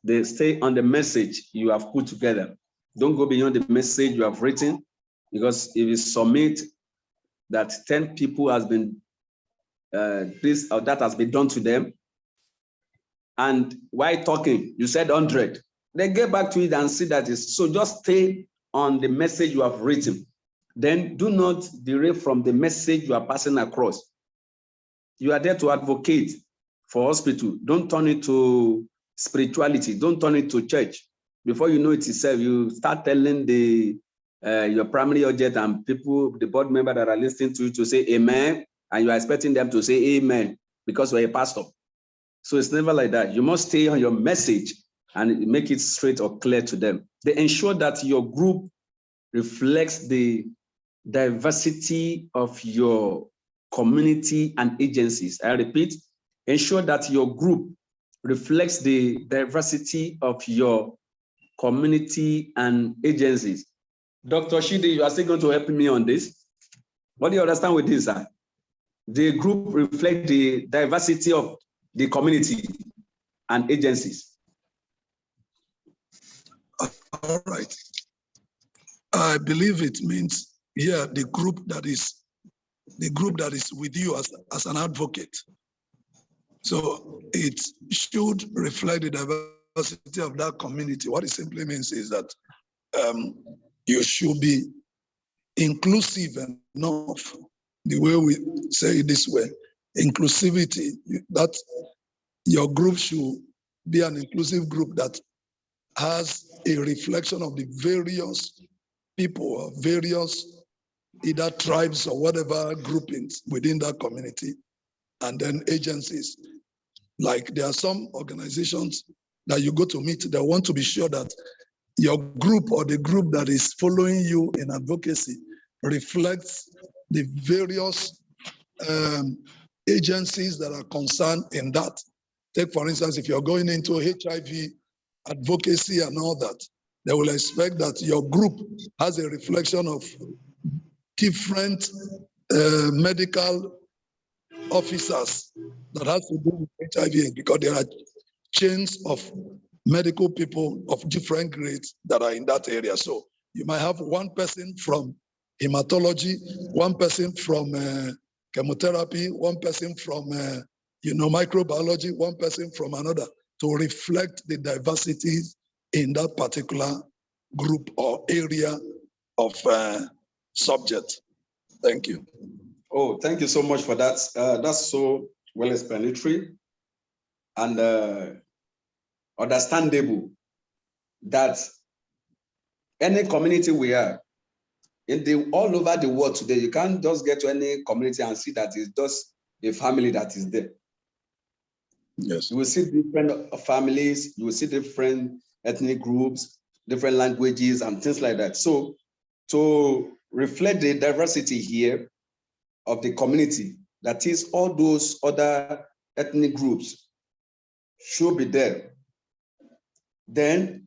A: They stay on the message you have put together. Don't go beyond the message you have written, because if you submit that 10 people has been, this or that has been done to them, and while talking, you said 100, they get back to it and see that is so. Just stay on the message you have written. Then do not derail from the message you are passing across. You are there to advocate for hospital. Don't turn it to spirituality. Don't turn it to church. Before you know it itself, you start telling your primary object and people, the board member that are listening to you, to say amen, and you are expecting them to say amen because you're a pastor. So it's never like that. You must stay on your message and make it straight or clear to them. They ensure that your group reflects the diversity of your community and agencies. I repeat, ensure that your group reflects the diversity of your community and agencies. Dr. Shide, you are still going to help me on this. What do you understand with this, sir? The group reflects the diversity of the community and agencies.
C: All right. I believe it means here the group that is with you as an advocate. So it should reflect the diversity of that community. What it simply means is that you should be inclusive enough. The way we say it this way, inclusivity, that your group should be an inclusive group that has a reflection of the various people, various either tribes or whatever groupings within that community, and then agencies. Like there are some organizations that you go to meet, they want to be sure that your group or the group that is following you in advocacy reflects the various agencies that are concerned in that. Take, for instance, if you're going into HIV advocacy and all that, they will expect that your group has a reflection of different medical officers that has to do with HIV, because there are chains of medical people of different grades that are in that area. So you might have one person from hematology, one person from chemotherapy, one person from microbiology, one person from another, to reflect the diversities in that particular group or area of subject. Thank you.
A: Oh, thank you so much for that. That's so well explanatory and understandable that any community we are in all over the world today, you can't just get to any community and see that it's just a family that is there.
C: Yes.
A: You will see different families, you will see different ethnic groups, different languages, and things like that. So to reflect the diversity here of the community, that is, all those other ethnic groups should be there. Then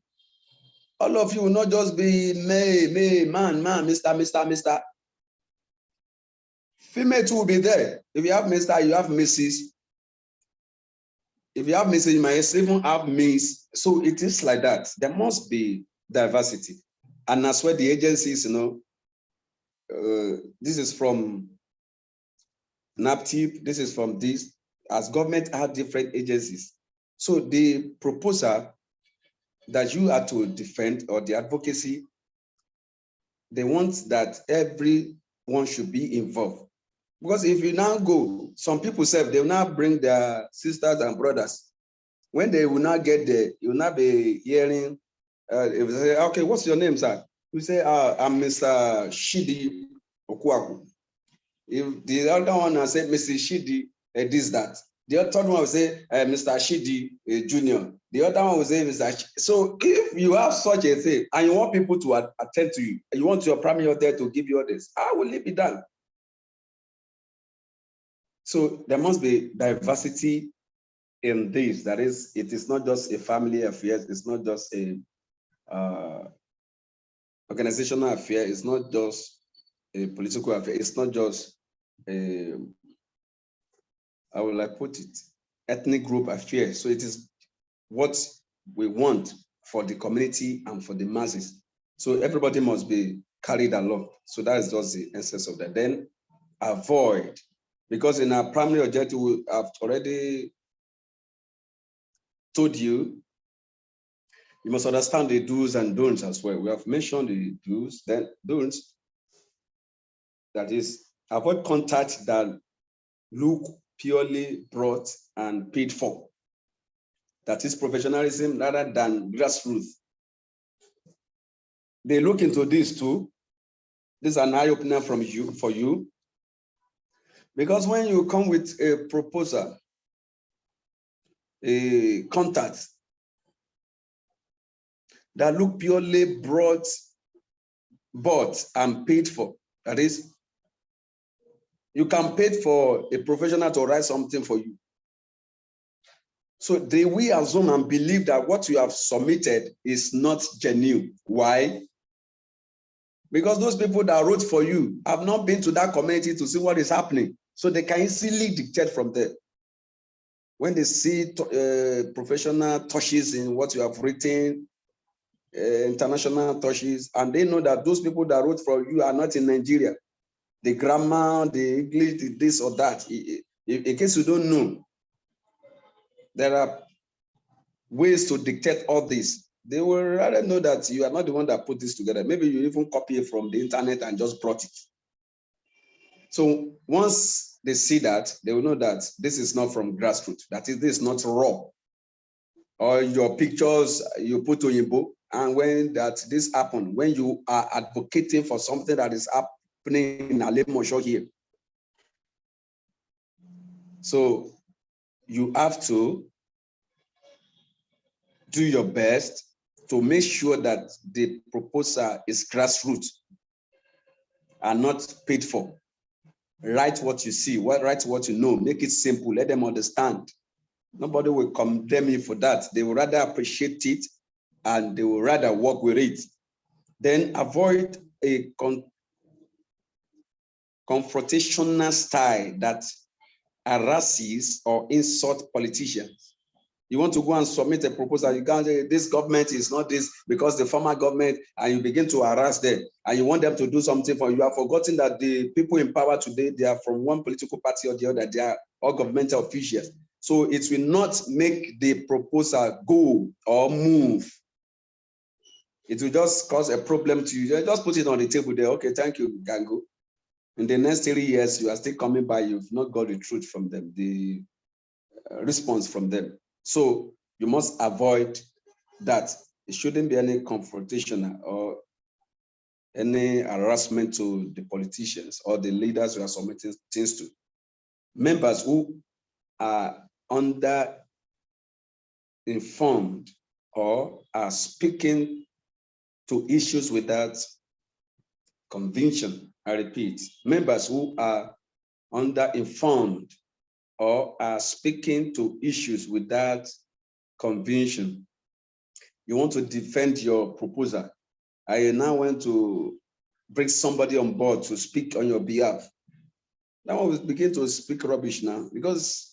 A: all of you will not just be man, Mr. Female too will be there. If you have Mr., you have Mrs. If you have Mrs., you might even have Miss. So it is like that. There must be diversity. And that's where the agencies, this is from NAPTIP, this is from this, as government have different agencies. So the proposal that you are to defend, or the advocacy, they want that everyone should be involved. Because if you now go, some people say they will not bring their sisters and brothers. When they will not get there, you will not be hearing, if they say, okay, what's your name, sir? You say, I'm Mr. Shidi Okuaku. If the other one will say, Mr. Shidi, this, that. The third one will say, Mr. Shidi Junior. The other one will say, Mr. So if you have such a thing, and you want people to attend to you, and you want your primary there to give you orders, how will it be done? So there must be diversity in this. That is, it is not just a family affair. It's not just a organizational affair. It's not just a political affair. It's not just a, how will I put it, ethnic group affair. So it is what we want for the community and for the masses. So everybody must be carried along. So that is just the essence of that. Then avoid, because in our primary objective, we have already told you, you must understand the do's and don'ts as well. We have mentioned the do's, then don'ts. That is, avoid contact that look purely brought and paid for. That is professionalism rather than grassroots. They look into this too. This is an eye-opener for you. Because when you come with a proposal, a contact that look purely bought and paid for, that is, you can pay for a professional to write something for you. So they will assume and believe that what you have submitted is not genuine. Why? Because those people that wrote for you have not been to that community to see what is happening. So they can easily dictate from there. When they see professional touches in what you have written, international touches, and they know that those people that wrote for you are not in Nigeria. The grammar, the English, this or that. In case you don't know, there are ways to dictate all this. They will rather know that you are not the one that put this together. Maybe you even copy it from the internet and just brought it. So once they see that, they will know that this is not from grassroots. That is, this is not raw. Or your pictures you put to Oyinbo, and when this happened, when you are advocating for something that is happening in Alemosho here. So you have to do your best to make sure that the proposal is grassroots and not paid for. Write what you see, write what you know, make it simple, let them understand. Nobody will condemn you for that. They will rather appreciate it and they will rather work with it. Then avoid a confrontational style that harasses or insults politicians. You want to go and submit a proposal, you can't say this government is not this because the former government, and you begin to harass them and you want them to do something for you. You have forgotten that the people in power today, they are from one political party or the other, they are all governmental officials. So it will not make the proposal go or move. It will just cause a problem to you. Just put it on the table there. Okay, thank you, you can go. In the next 3 years, you are still coming by, you've not got the truth from them, the response from them. So you must avoid that. It shouldn't be any confrontation or any harassment to the politicians or the leaders who are submitting things to. Members who are under-informed or are speaking to issues without conviction. I repeat, members who are underinformed or are speaking to issues without conviction. You want to defend your proposal. I now want to bring somebody on board to speak on your behalf. That one will begin to speak rubbish now because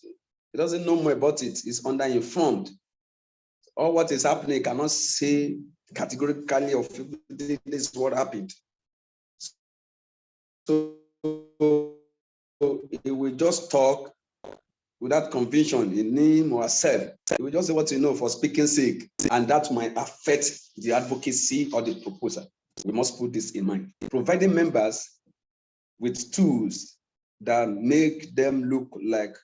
A: he doesn't know more about it. He's underinformed. Or what is happening, he cannot say categorically or this is what happened. So he will just talk without conviction in him or herself. He will just say what you know for speaking sake, and that might affect the advocacy or the proposal. We must put this in mind. Providing members with tools that make them look like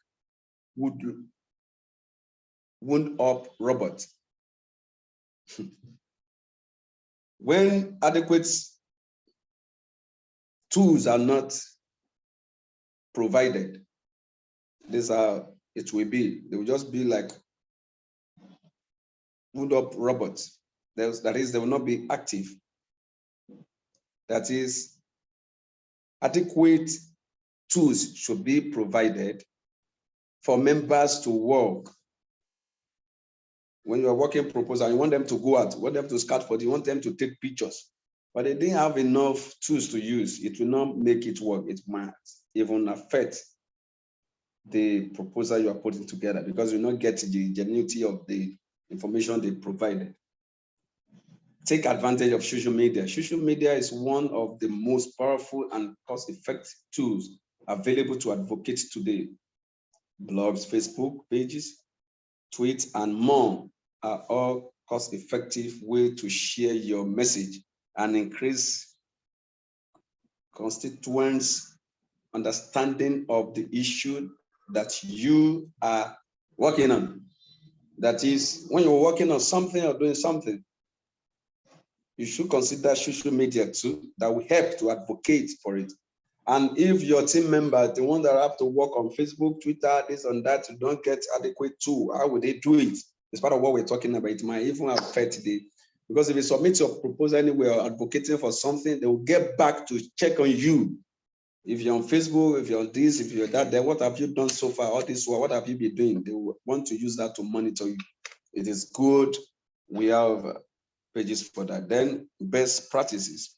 A: wound-up robots. When adequate tools are not provided, these are, it will be, they will just be like wound-up robots. That is, they will not be active. That is, adequate tools should be provided for members to work. When you are working proposal, you want them to go out, you want them to scout for, you want them to take pictures, but they didn't have enough tools to use. It will not make it work. It might even affect the proposal you are putting together because you will not get the genuinity of the information they provided. Take advantage of social media. Social media is one of the most powerful and cost-effective tools available to advocates today. Blogs, Facebook pages, tweets, and more are all cost-effective way to share your message and increase constituents' understanding of the issue that you are working on. That is, when you're working on something or doing something, you should consider social media too, that will help to advocate for it. And if your team member, the one that have to work on Facebook, Twitter, this and that, you don't get adequate tool, how would they do it? It's part of what we're talking about. It might even affect the, because if you submit your proposal anywhere or advocating for something, they will get back to check on you. If you're on Facebook, if you're on this, if you're that, then what have you done so far? All this, what have you been doing? They will want to use that to monitor you. It is good. We have pages for that. Then best practices.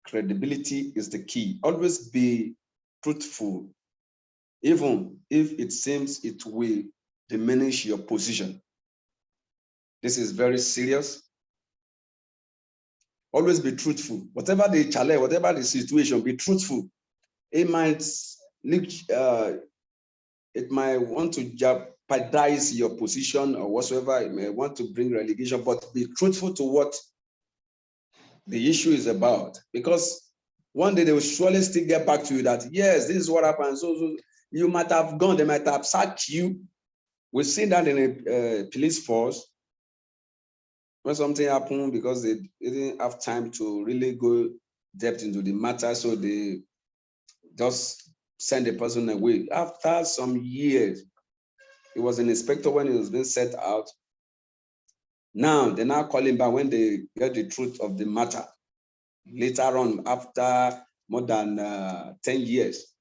A: Credibility is the key. Always be truthful, even if it seems it will diminish your position. This is very serious. Always be truthful. Whatever the challenge, whatever the situation, be truthful. It might want to jeopardize your position or whatsoever. It may want to bring relegation, but be truthful to what the issue is about, because one day they will surely still get back to you that, yes, this is what happened. So you might have gone, they might have sacked you. We've seen that in a police force when something happened because they didn't have time to really go depth into the matter. So they just send the person away. After some years, he was an inspector when he was being set out. Now, they now call him back when they get the truth of the matter. Later on, after more than 10 years,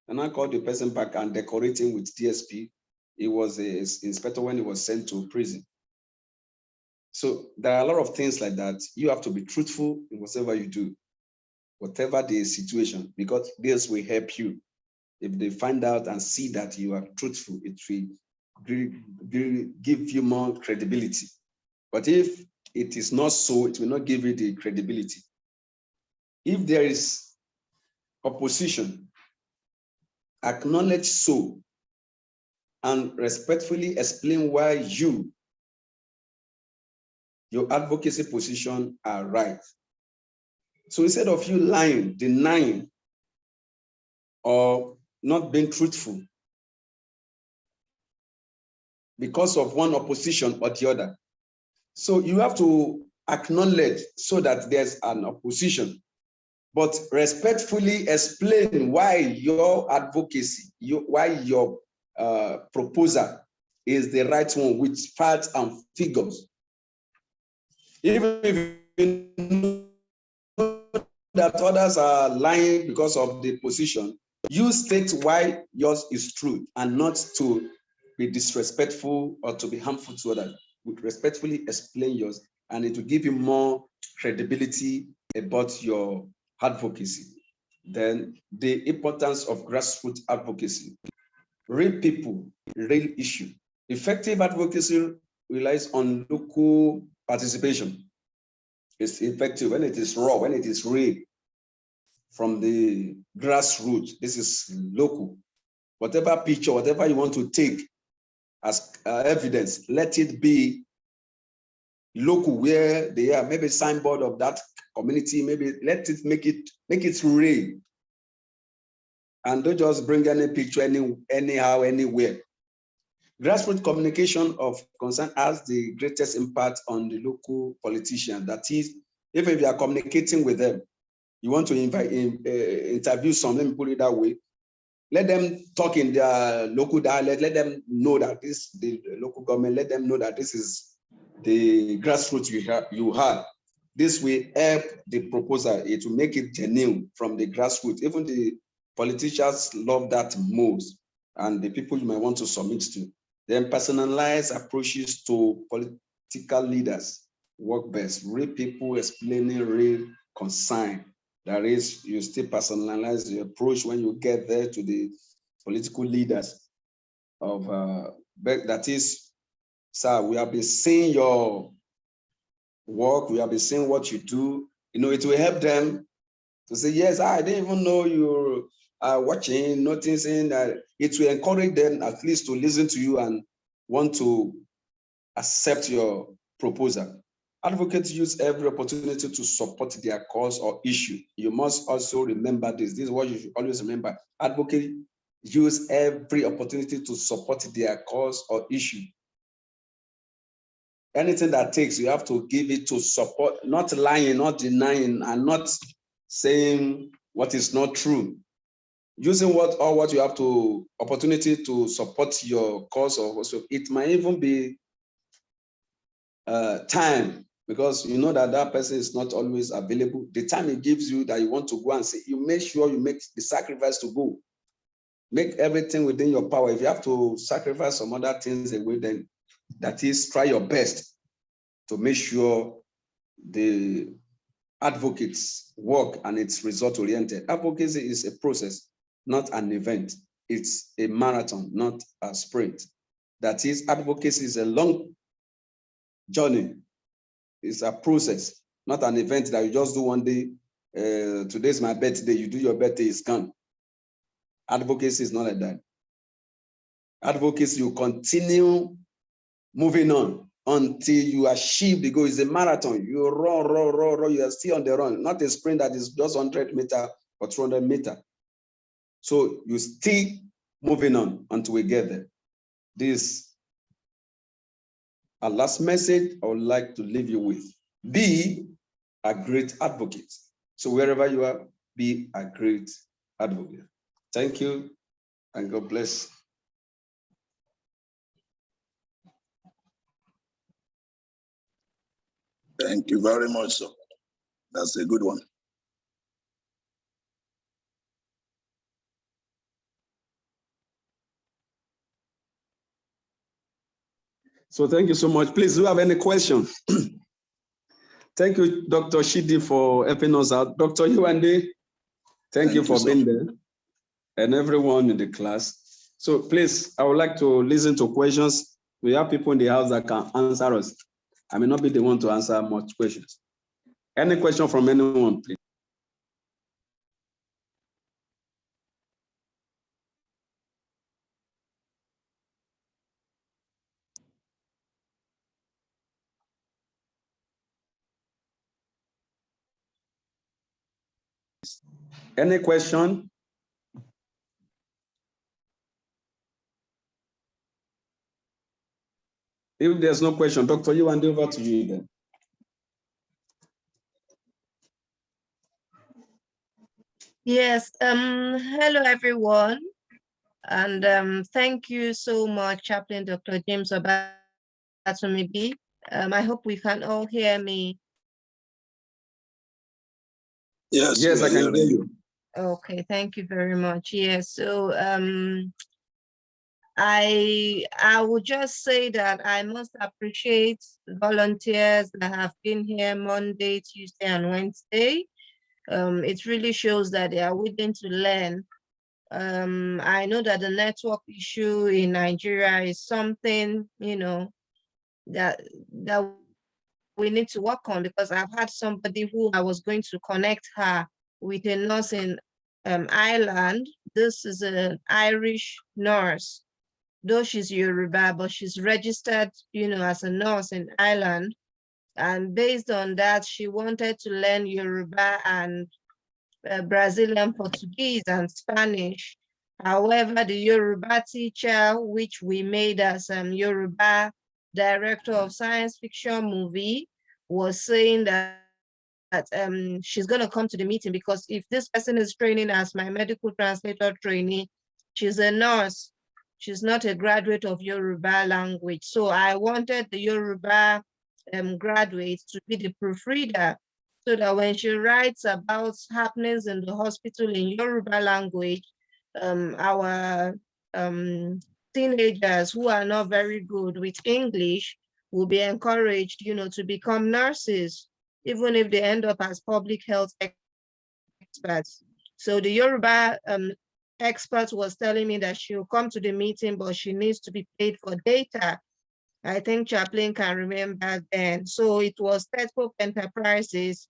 A: and I called the person back and decorating with DSP. He was an inspector when he was sent to prison. So there are a lot of things like that. You have to be truthful in whatever you do, whatever the situation, because this will help you. If they find out and see that you are truthful, it will give you more credibility. But if it is not so, it will not give you the credibility. If there is opposition, acknowledge so and respectfully explain why your advocacy position are right. So instead of you lying, denying, or not being truthful because of one opposition or the other. So you have to acknowledge so that there's an opposition, but respectfully explain why your advocacy, why your proposal is the right one with facts and figures. Even if you know that others are lying because of the position, you state why yours is true and not to be disrespectful or to be harmful to others. Respectfully explain yours, and it will give you more credibility about your advocacy. Then the importance of grassroots advocacy. Real people, real issue. Effective advocacy relies on local participation. It's effective when it is raw, when it is real, from the grassroots. This is local. Whatever picture, whatever you want to take as evidence, let it be local where they are. Maybe signboard of that community. Maybe let it make it real, and don't just bring any picture anyhow anywhere. Grassroots communication of concern has the greatest impact on the local politician. That is, if you are communicating with them, you want to interview some, let me put it that way, let them talk in their local dialect, let them know that this the local government, let them know that this is the grassroots you have. This will help the proposal, it will make it genuine from the grassroots. Even the politicians love that most, and the people you might want to submit to. Then personalized approaches to political leaders work best. Real people explaining real concern. That is, you still personalize the approach when you get there to the political leaders of that is, sir, we have been seeing your work, we have been seeing what you do. You know, it will help them to say, yes, I didn't even know you are watching, noticing that. It will encourage them at least to listen to you and want to accept your proposal. Advocates use every opportunity to support their cause or issue. You must also remember this. This is what you should always remember. Advocates use every opportunity to support their cause or issue. Anything that takes, you have to give it to support, not lying, not denying, and not saying what is not true. Using what you have to opportunity to support your cause, or also it might even be time, because you know that person is not always available. The time it gives you that you want to go and say, you make sure you make the sacrifice to go. Make everything within your power. If you have to sacrifice some other things away, then that is, try your best to make sure the advocates work and it's result oriented. Advocacy is a process, not an event. It's a marathon, not a sprint. That is, advocacy is a long journey. It's a process, not an event that you just do one day. Today's my birthday, you do your birthday, it's gone. Advocacy is not like that. Advocacy, you continue moving on until you achieve the goal. It's a marathon. You run, you are still on the run, not a sprint that is just 100 meters or 200 meters. So you still moving on until we get there. This a last message I would like to leave you with. Be a great advocate. So wherever you are, be a great advocate. Thank you, and God bless.
C: Thank you very much, sir. That's a good one.
A: So thank you so much. Please, do you have any questions? Thank you, Dr. Shidi, for helping us out. Dr. Yuande, thank you for being there, and everyone in the class. So please, I would like to listen to questions. We have people in the house that can answer us. I may not be the one to answer much questions. Any question from anyone, please? Any question? If there's no question, Dr. Yuande, over to you then.
D: Yes, hello everyone, and thank you so much, Chaplain Dr. James Obatumibi, I hope we can all hear me.
C: Yes,
A: Yes,
C: we
A: I
C: are
A: can hear
C: hearing
A: you.
D: Okay, thank you very much. Yes, so I would just say that I must appreciate volunteers that have been here Monday, Tuesday, and Wednesday. It really shows that they are willing to learn. I know that the network issue in Nigeria is something, you know, that we need to work on, because I've had somebody who I was going to connect her with a nurse in Ireland. This is an Irish nurse, though she's Yoruba, but she's registered, you know, as a nurse in Ireland. And based on that, she wanted to learn Yoruba and Brazilian Portuguese and Spanish. However, the Yoruba teacher, which we made as Yoruba director of science fiction movie, was saying that she's going to come to the meeting, because if this person is training as my medical translator trainee, she's a nurse. She's not a graduate of Yoruba language. So I wanted the Yoruba graduates to be the proofreader, so that when she writes about happenings in the hospital in Yoruba language, our teenagers who are not very good with English will be encouraged, you know, to become nurses, even if they end up as public health experts. So the Yoruba expert was telling me that she'll come to the meeting, but she needs to be paid for data. I think Chaplain can remember then. So it was Tetpop Enterprises.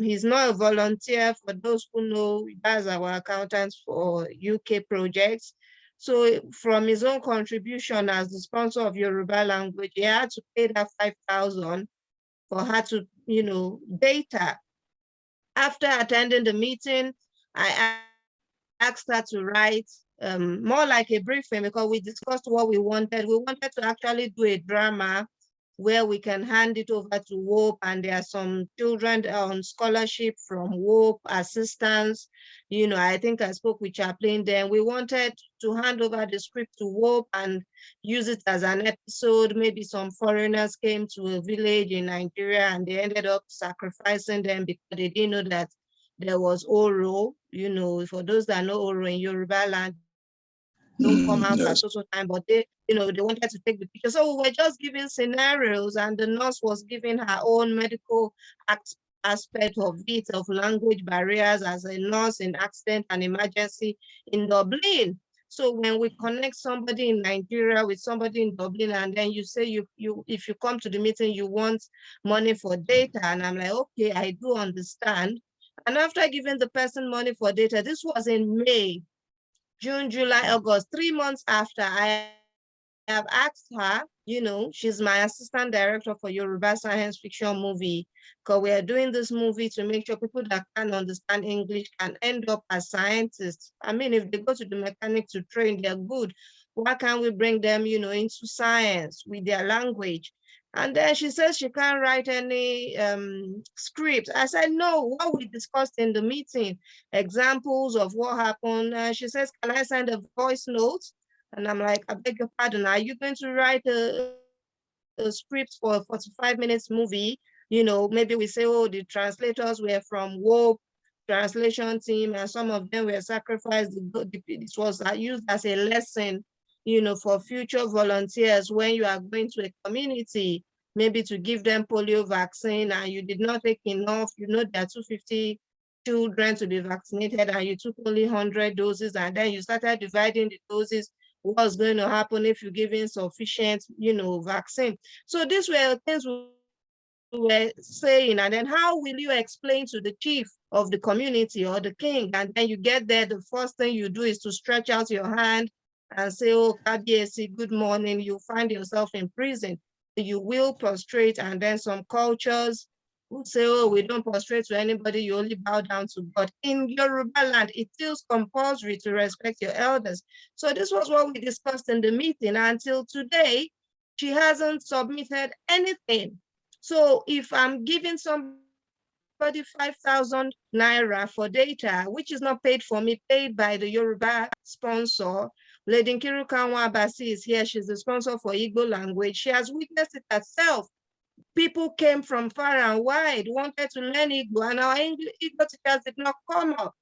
D: He's not a volunteer. For those who know, that's our accountant for UK projects. So from his own contribution as the sponsor of Yoruba language, he had to pay that 5,000 for her to, you know, data. After attending the meeting, I asked her to write more like a briefing, because we discussed what we wanted. We wanted to actually do a drama where we can hand it over to WHOPE, and there are some children on scholarship from WHOPE, assistance. You know, I think I spoke with Chaplain then. We wanted to hand over the script to WHOPE and use it as an episode. Maybe some foreigners came to a village in Nigeria and they ended up sacrificing them because they didn't know that there was Oro. You know, for those that know Oro in Yoruba land, don't come out at
C: yes.
D: social time, but they, you know, they wanted to take the picture. So we were just giving scenarios, and the nurse was giving her own medical aspect of it, of language barriers as a nurse in accident and emergency in Dublin. So when we connect somebody in Nigeria with somebody in Dublin, and then you say if you come to the meeting, you want money for data, and I'm like, okay, I do understand. And after giving the person money for data, this was in May, June, July, August, 3 months after, I have asked her, you know, she's my assistant director for Yoruba science fiction movie, because we are doing this movie to make sure people that can't understand English can end up as scientists. I mean, if they go to the mechanic to train, they're good. Why can't we bring them, you know, into science with their language? And then she says she can't write any script. I said, no, what we discussed in the meeting, examples of what happened. She says, can I send a voice note? And I'm like, I beg your pardon, are you going to write a script for a 45 minutes movie? You know, maybe we say, oh, the translators were from WHOPE translation team, and some of them were sacrificed. It was used as a lesson, you know, for future volunteers when you are going to a community, maybe to give them polio vaccine, and you did not take enough, you know, there are 250 children to be vaccinated, and you took only 100 doses, and then you started dividing the doses. What's going to happen if you give insufficient, you know, vaccine? So these were things we were saying. And then how will you explain to the chief of the community or the king? And then you get there, the first thing you do is to stretch out your hand and say, oh, KBSC, good morning. You find yourself in prison. You will prostrate. And then some cultures who say, oh, we don't prostrate to anybody, you only bow down to God. In Yoruba land, it feels compulsory to respect your elders. So this was what we discussed in the meeting. Until today, she hasn't submitted anything. So if I'm giving somebody 5,000 naira for data, which is not paid for me, paid by the Yoruba sponsor, Lady Nkiru Kanwa Abasi is here. She's the sponsor for Igbo language. She has witnessed it herself. People came from far and wide, wanted to learn Igbo, and our Igbo teachers did not come up.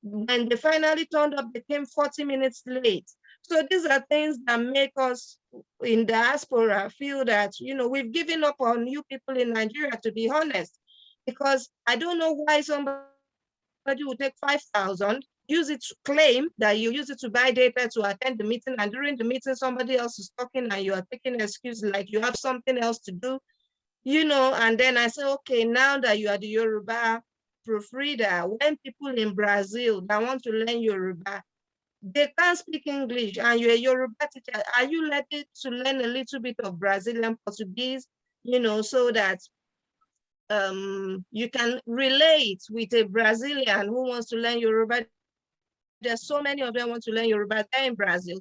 D: When they finally turned up, they came 40 minutes late. So these are things that make us in diaspora feel that, you know, we've given up on you people in Nigeria, to be honest, because I don't know why somebody will take 5,000, use it to claim that you use it to buy data to attend the meeting, and during the meeting, somebody else is talking and you are taking excuses like you have something else to do, you know, and then I say, okay, now that you are the Yoruba proofreader, when people in Brazil that want to learn Yoruba, they can't speak English and you're a Yoruba teacher, are you ready to learn a little bit of Brazilian Portuguese, you know, so that you can relate with a Brazilian who wants to learn Yoruba? There's so many of them want to learn Yoruba, they're in Brazil.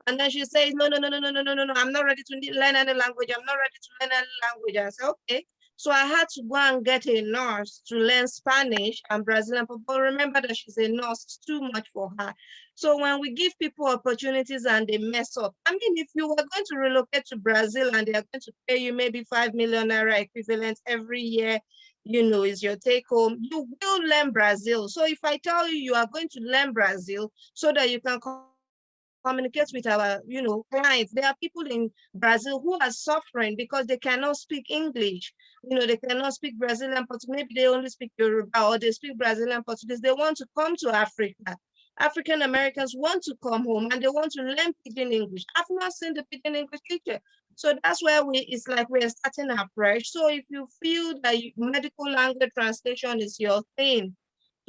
D: And then she says, no, I'm not ready to learn any language. I'm not ready to learn any language. I said, okay. So I had to go and get a nurse to learn Spanish and Brazilian. But remember that she's a nurse, it's too much for her. So when we give people opportunities and they mess up, I mean, if you were going to relocate to Brazil and they are going to pay you maybe 5 million naira equivalent every year, you know, is your take home, you will learn Brazil. So if I tell you, you are going to learn Brazil so that you can communicate with our, you know, clients. There are people in Brazil who are suffering because they cannot speak English. You know, they cannot speak Brazilian Portuguese. Maybe they only speak Yoruba or they speak Brazilian Portuguese. They want to come to Africa. African Americans want to come home and they want to learn Pidgin English. I've not seen the Pidgin English teacher. So that's where it's like we're starting afresh. So if you feel that medical language translation is your thing,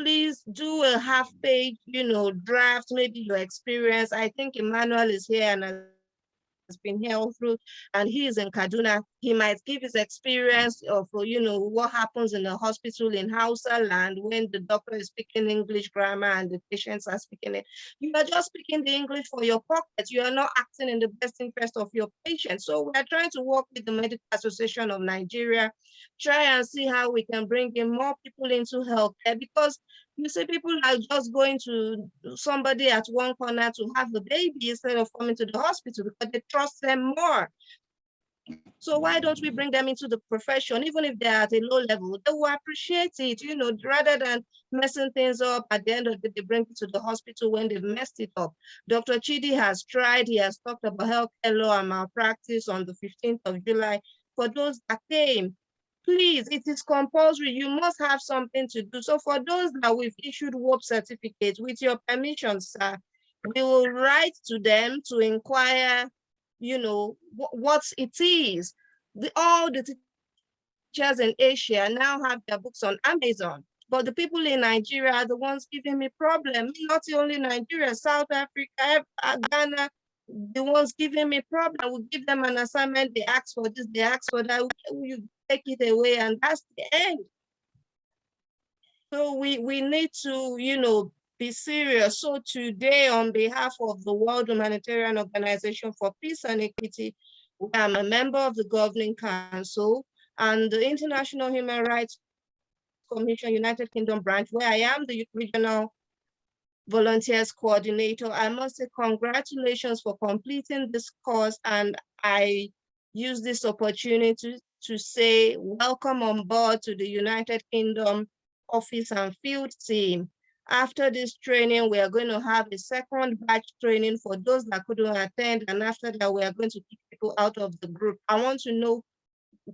D: please do a half-page, you know, draft, maybe your experience. I think Emmanuel is here and has been here all through, and he is in Kaduna. He might give his experience of, you know, what happens in a hospital in Hausa land when the doctor is speaking English grammar and the patients are speaking it. You are just speaking the English for your pocket. You are not acting in the best interest of your patient. So we're trying to work with the Medical Association of Nigeria, try and see how we can bring in more people into healthcare, because you see, people are just going to somebody at one corner to have a baby instead of coming to the hospital because they trust them more. So why don't we bring them into the profession, even if they're at a low level? They will appreciate it, you know, rather than messing things up. At the end of the day, they bring it to the hospital when they've messed it up. Dr. Chidi has tried. He has talked about healthcare law and malpractice on the 15th of July. For those that came, please, it is compulsory. You must have something to do. So for those that we've issued WHOPE certificates, with your permission, sir, we will write to them to inquire, you know, what it is. All the teachers in Asia now have their books on Amazon, but the people in Nigeria are the ones giving me problems. Not only Nigeria, South Africa, Ghana, the ones giving me problem. I will give them an assignment. They ask for this, they ask for that. You take it away, and that's the end. So we need to, you know, be serious. So today, on behalf of the World Humanitarian Organization for Peace and Equity, I'm a member of the Governing Council and the International Human Rights Commission United Kingdom branch, where I am the regional volunteers coordinator. I must say congratulations for completing this course, and I use this opportunity to say welcome on board to the United Kingdom office and field team. After this training, we are going to have a second batch training for those that couldn't attend, and after that, we are going to kick people out of the group. I want to know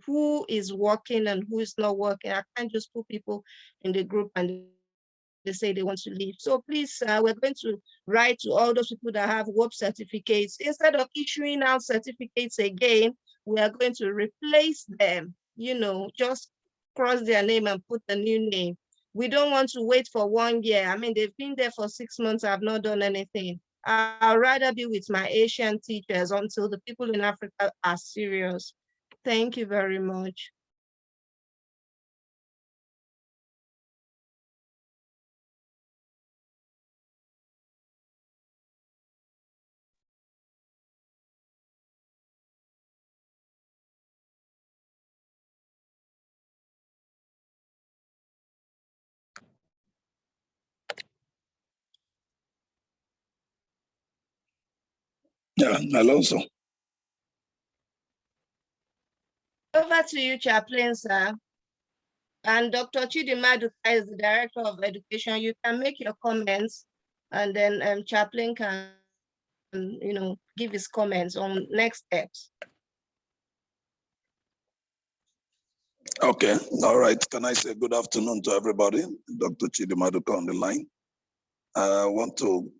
D: who is working and who is not working. I can't just put people in the group and they say they want to leave. So please, we're going to write to all those people that have WHOPE certificates. Instead of issuing out certificates again, we are going to replace them, you know, just cross their name and put a new name. We don't want to wait for 1 year. I mean, they've been there for 6 months, I've not done anything. I'd rather be with my Asian teachers until the people in Africa are serious. Thank you very much.
C: Yeah, Alonso.
D: Over to you, Chaplain, sir. And Dr. Chidimadu is the Director of Education. You can make your comments, and then Chaplain can, give his comments on next steps.
C: Okay, all right. Can I say good afternoon to everybody? Dr. Chidimadu on the line. I want to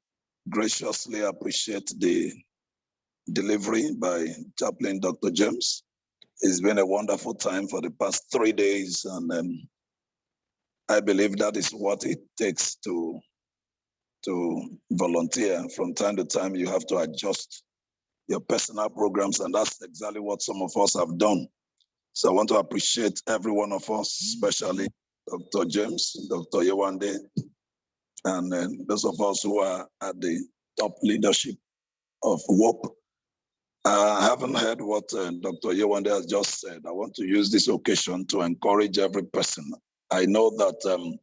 C: graciously appreciate the delivery by Chaplain Dr. James. It's been a wonderful time for the past 3 days, and I believe that is what it takes to volunteer. From time to time, you have to adjust your personal programs, and that's exactly what some of us have done. So I want to appreciate every one of us, especially Dr. James, Dr. Yewande, and those of us who are at the top leadership of WHOPE. I haven't heard what Dr. Yewande has just said. I want to use this occasion to encourage every person. I know that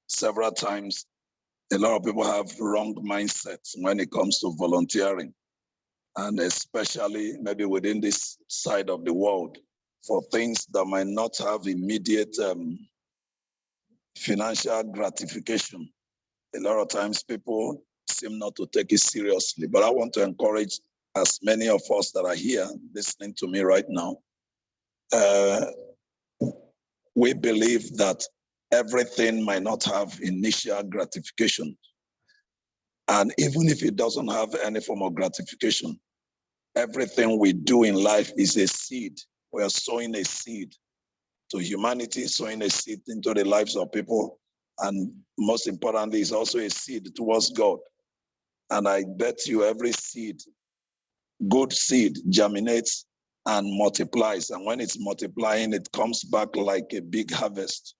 C: several times a lot of people have wrong mindsets when it comes to volunteering, and especially maybe within this side of the world, for things that might not have immediate financial gratification. A lot of times people seem not to take it seriously, but I want to encourage as many of us that are here listening to me right now. We believe that everything might not have initial gratification. And even if it doesn't have any form of gratification, everything we do in life is a seed. We are sowing a seed to humanity, sowing a seed into the lives of people. And most importantly, it's also a seed towards God. And I bet you every seed, good seed, germinates and multiplies. And when it's multiplying, it comes back like a big harvest.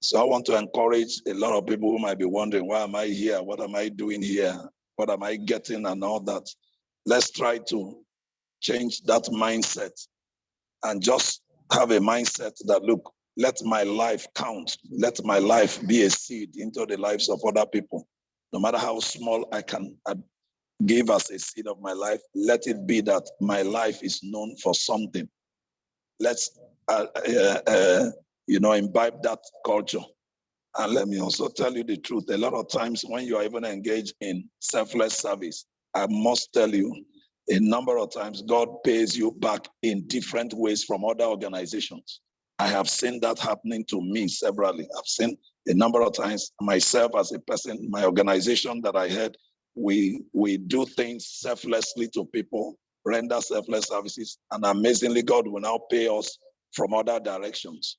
C: So I want to encourage a lot of people who might be wondering, why am I here? What am I doing here? What am I getting and all that? Let's try to change that mindset and just have a mindset that, look, let my life count. Let my life be a seed into the lives of other people. No matter how small I can give as a seed of my life, let it be that my life is known for something. Let's, imbibe that culture. And let me also tell you the truth. A lot of times when you are even engaged in selfless service, I must tell you, a number of times God pays you back in different ways from other organizations. I have seen that happening to me severally. I've seen a number of times myself as a person, my organization that I had, we do things selflessly to people, render selfless services, and amazingly God will now pay us from other directions.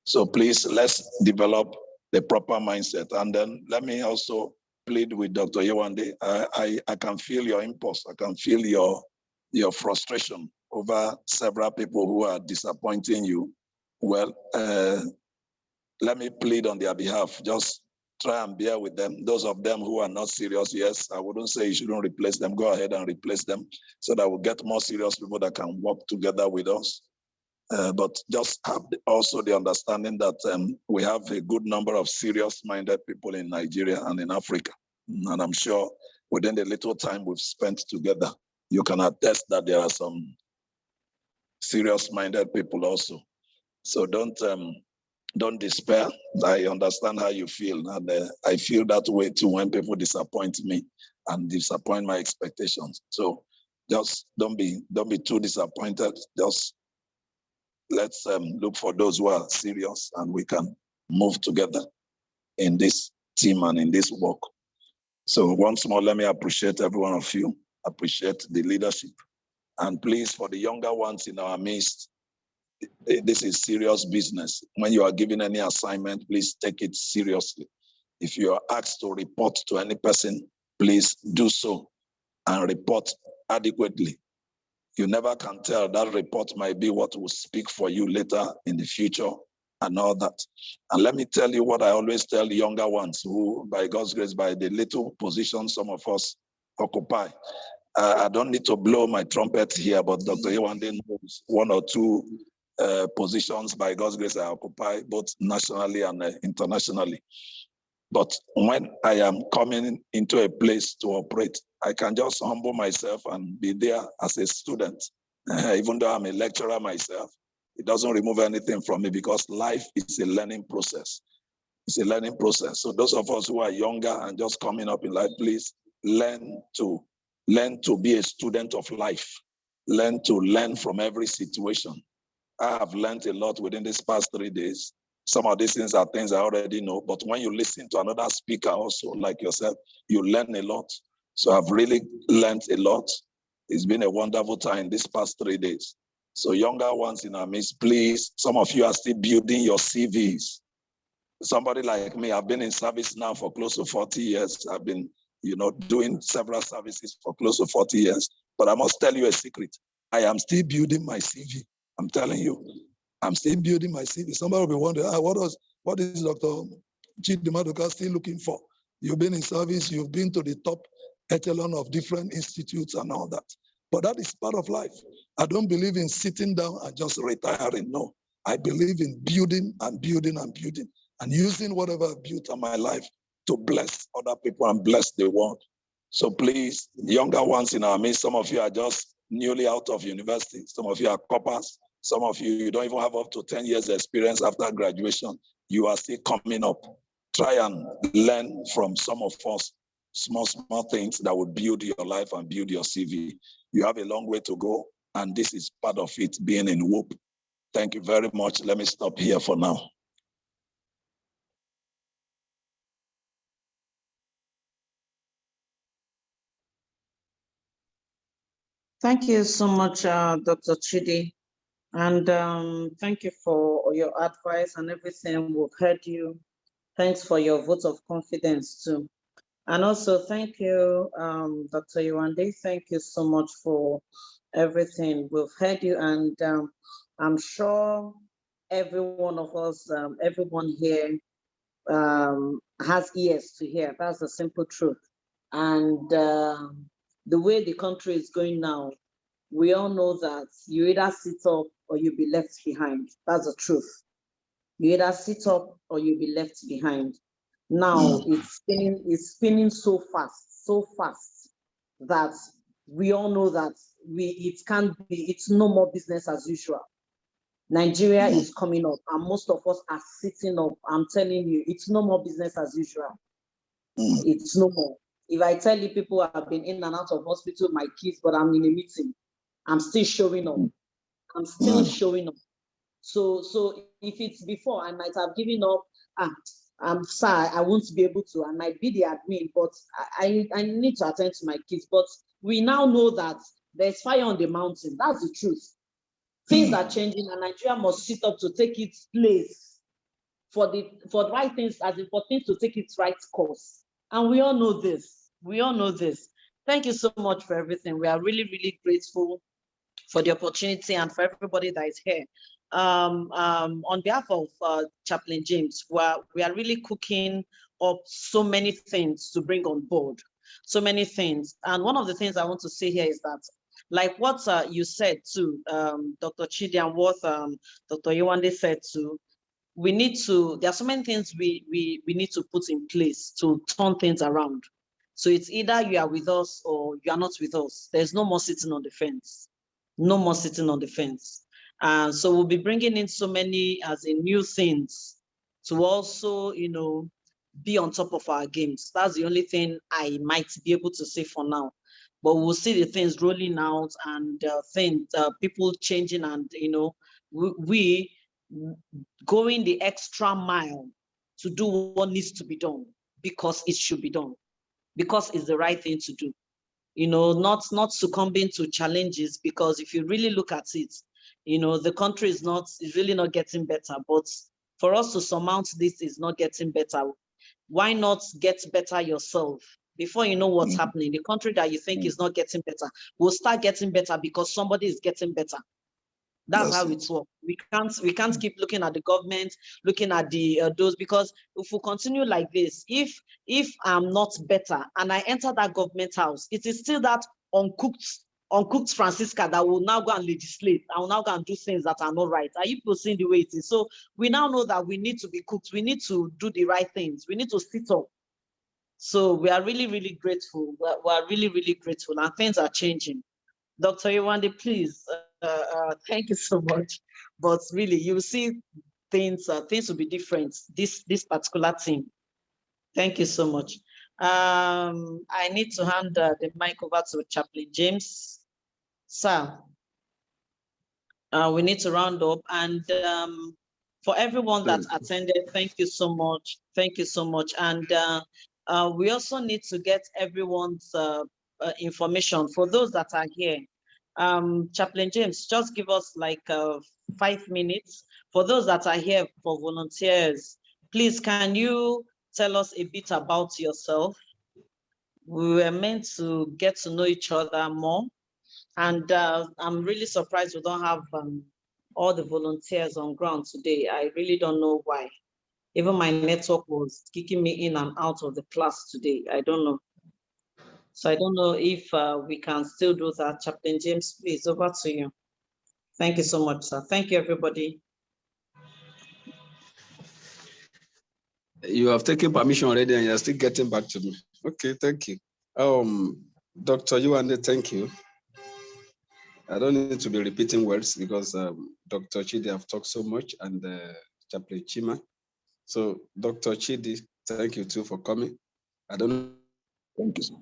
C: So please, let's develop the proper mindset. And then let me also plead with Dr. Yewande. I can feel your impulse. I can feel your frustration over several people who are disappointing you. Well, let me plead on their behalf. Just try and bear with them. Those of them who are not serious, yes, I wouldn't say you shouldn't replace them. Go ahead and replace them so that we'll get more serious people that can work together with us. But just have also the understanding that we have a good number of serious-minded people in Nigeria and in Africa. And I'm sure within the little time we've spent together, you can attest that there are some serious-minded people also. So don't despair. I understand how you feel. And I feel that way too when people disappoint me and disappoint my expectations. So just don't be too disappointed. Just let's look for those who are serious and we can move together in this team and in this work. So once more, let me appreciate every one of you, appreciate the leadership. And please, for the younger ones in our midst, this is serious business. When you are given any assignment, please take it seriously. If you are asked to report to any person, please do so and report adequately. You never can tell. That report might be what will speak for you later in the future and all that. And let me tell you what I always tell the younger ones who, by God's grace, by the little position some of us occupy. I don't need to blow my trumpet here, but Dr. Yewande knows one or two positions by God's grace I occupy, both nationally and internationally. But when I am coming into a place to operate, I can just humble myself and be there as a student. Even though I'm a lecturer myself, It doesn't remove anything from me because life is a learning process. It's a learning process. So those of us who are younger and just coming up in life, please learn to be a student of life. Learn from every situation. I have learned a lot within these past 3 days. Some of these things are things I already know, but when you listen to another speaker also like yourself, you learn a lot. So I've really learned a lot. It's been a wonderful time these past 3 days. So younger ones in our midst, please, some of you are still building your CVs. Somebody like me, I've been in service now for close to 40 years. I've been, doing several services for close to 40 years. But I must tell you a secret. I am still building my CV. I'm telling you, I'm still building my CV. Somebody will be wondering, what is Dr. Chidimaduka still looking for? You've been in service, you've been to the top echelon of different institutes and all that. But that is part of life. I don't believe in sitting down and just retiring. No, I believe in building and building and building and using whatever I've built in my life to bless other people and bless the world. So please, younger ones in our midst, some of you are just newly out of university. Some of you are coppers. Some of you don't even have up to 10 years experience after graduation. You are still coming up. Try and learn from some of us, small things that would build your life and build your CV. You have a long way to go, and this is part of it, being in WHOPE. Thank you very much. Let me stop here for now.
E: Thank you so much, Dr. Chidi. And thank you for your advice and everything. We've heard you. Thanks for your vote of confidence too. And also thank you, Dr. Yewande. Thank you so much for everything. We've heard you, and I'm sure every one of us, everyone here has ears to hear. That's the simple truth. And the way the country is going now, we all know that you either sit up or you'll be left behind. That's the truth. You either sit up or you'll be left behind. Now it's spinning so fast that we all know that it's no more business as usual. Nigeria is coming up and most of us are sitting up. I'm telling you, it's no more business as usual. It's no more. If I tell you people have been in and out of hospital, my kids, but I'm in a meeting, I'm still showing up. I'm still showing up. So if it's before, I might have given up. I'm sorry, I won't be able to. I might be the admin, but I need to attend to my kids. But we now know that there's fire on the mountain. That's the truth. Things are changing, and Nigeria must sit up to take its place for the right things, as in for things to take its right course. And we all know this. We all know this. Thank you so much for everything. We are really, really grateful for the opportunity and for everybody that is here. On behalf of Chaplain James, we are really cooking up so many things to bring on board, so many things. And one of the things I want to say here is that, like what you said too, Dr. Chidi, and what Dr. Yewande said too, there are so many things we need to put in place to turn things around. So it's either you are with us or you are not with us. There's no more sitting on the fence. No more sitting on the fence. So we'll be bringing in so many new things to also, be on top of our games. That's the only thing I might be able to say for now. But we'll see the things rolling out and people changing, and we going the extra mile to do what needs to be done because it should be done, because it's the right thing to do. Not succumbing to challenges, because if you really look at it, the country is really not getting better. But for us to surmount this is not getting better. Why not get better yourself? Before you know what's happening, the country that you think is not getting better will start getting better because somebody is getting better. That's how it's works. We can't keep looking at the government, looking at those, because if we continue like this, if I'm not better and I enter that government house, it is still that uncooked Francisca that will now go and legislate. I will now go and do things that are not right. Are you people seeing the way it is? So we now know that we need to be cooked. We need to do the right things. We need to sit up. So we are really, really grateful. We are really, really grateful, and things are changing. Dr. Yewande, please, thank you so much. but really you see things will be different this particular team. Thank you so much. I need to hand the mic over to Chaplain James. Sir, we need to round up, and for everyone that attended, thank you so much. Thank you so much. And we also need to get everyone's information for those that are here. Chaplain James, just give us like 5 minutes. For those that are here for volunteers, please, can you tell us a bit about yourself? We were meant to get to know each other more. And I'm really surprised we don't have all the volunteers on ground today. I really don't know why. Even my network was kicking me in and out of the class today. I don't know. So I don't know if we can still do that. Chaplain James, please, over to you. Thank you so much, sir. Thank you, everybody.
A: You have taken permission already and you're still getting back to me. Okay, thank you. Dr. Yuande, thank you. I don't need to be repeating words because Dr. Chidi have talked so much, and Chaplain Chima. So Dr. Chidi, thank you too for coming. I don't know.
C: Thank you, sir.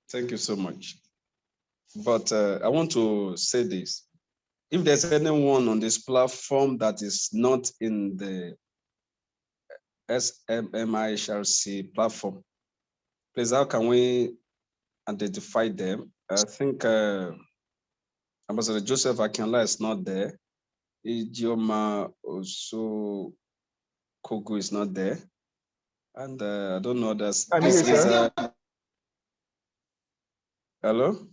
A: Thank you so much. But I want to say this. If there's anyone on this platform that is not in the SMMIHRC platform, please, how can we identify them? I think Ambassador Joseph Akinla is not there. Ijeoma also Kogu is not there. And I don't know others. Hello?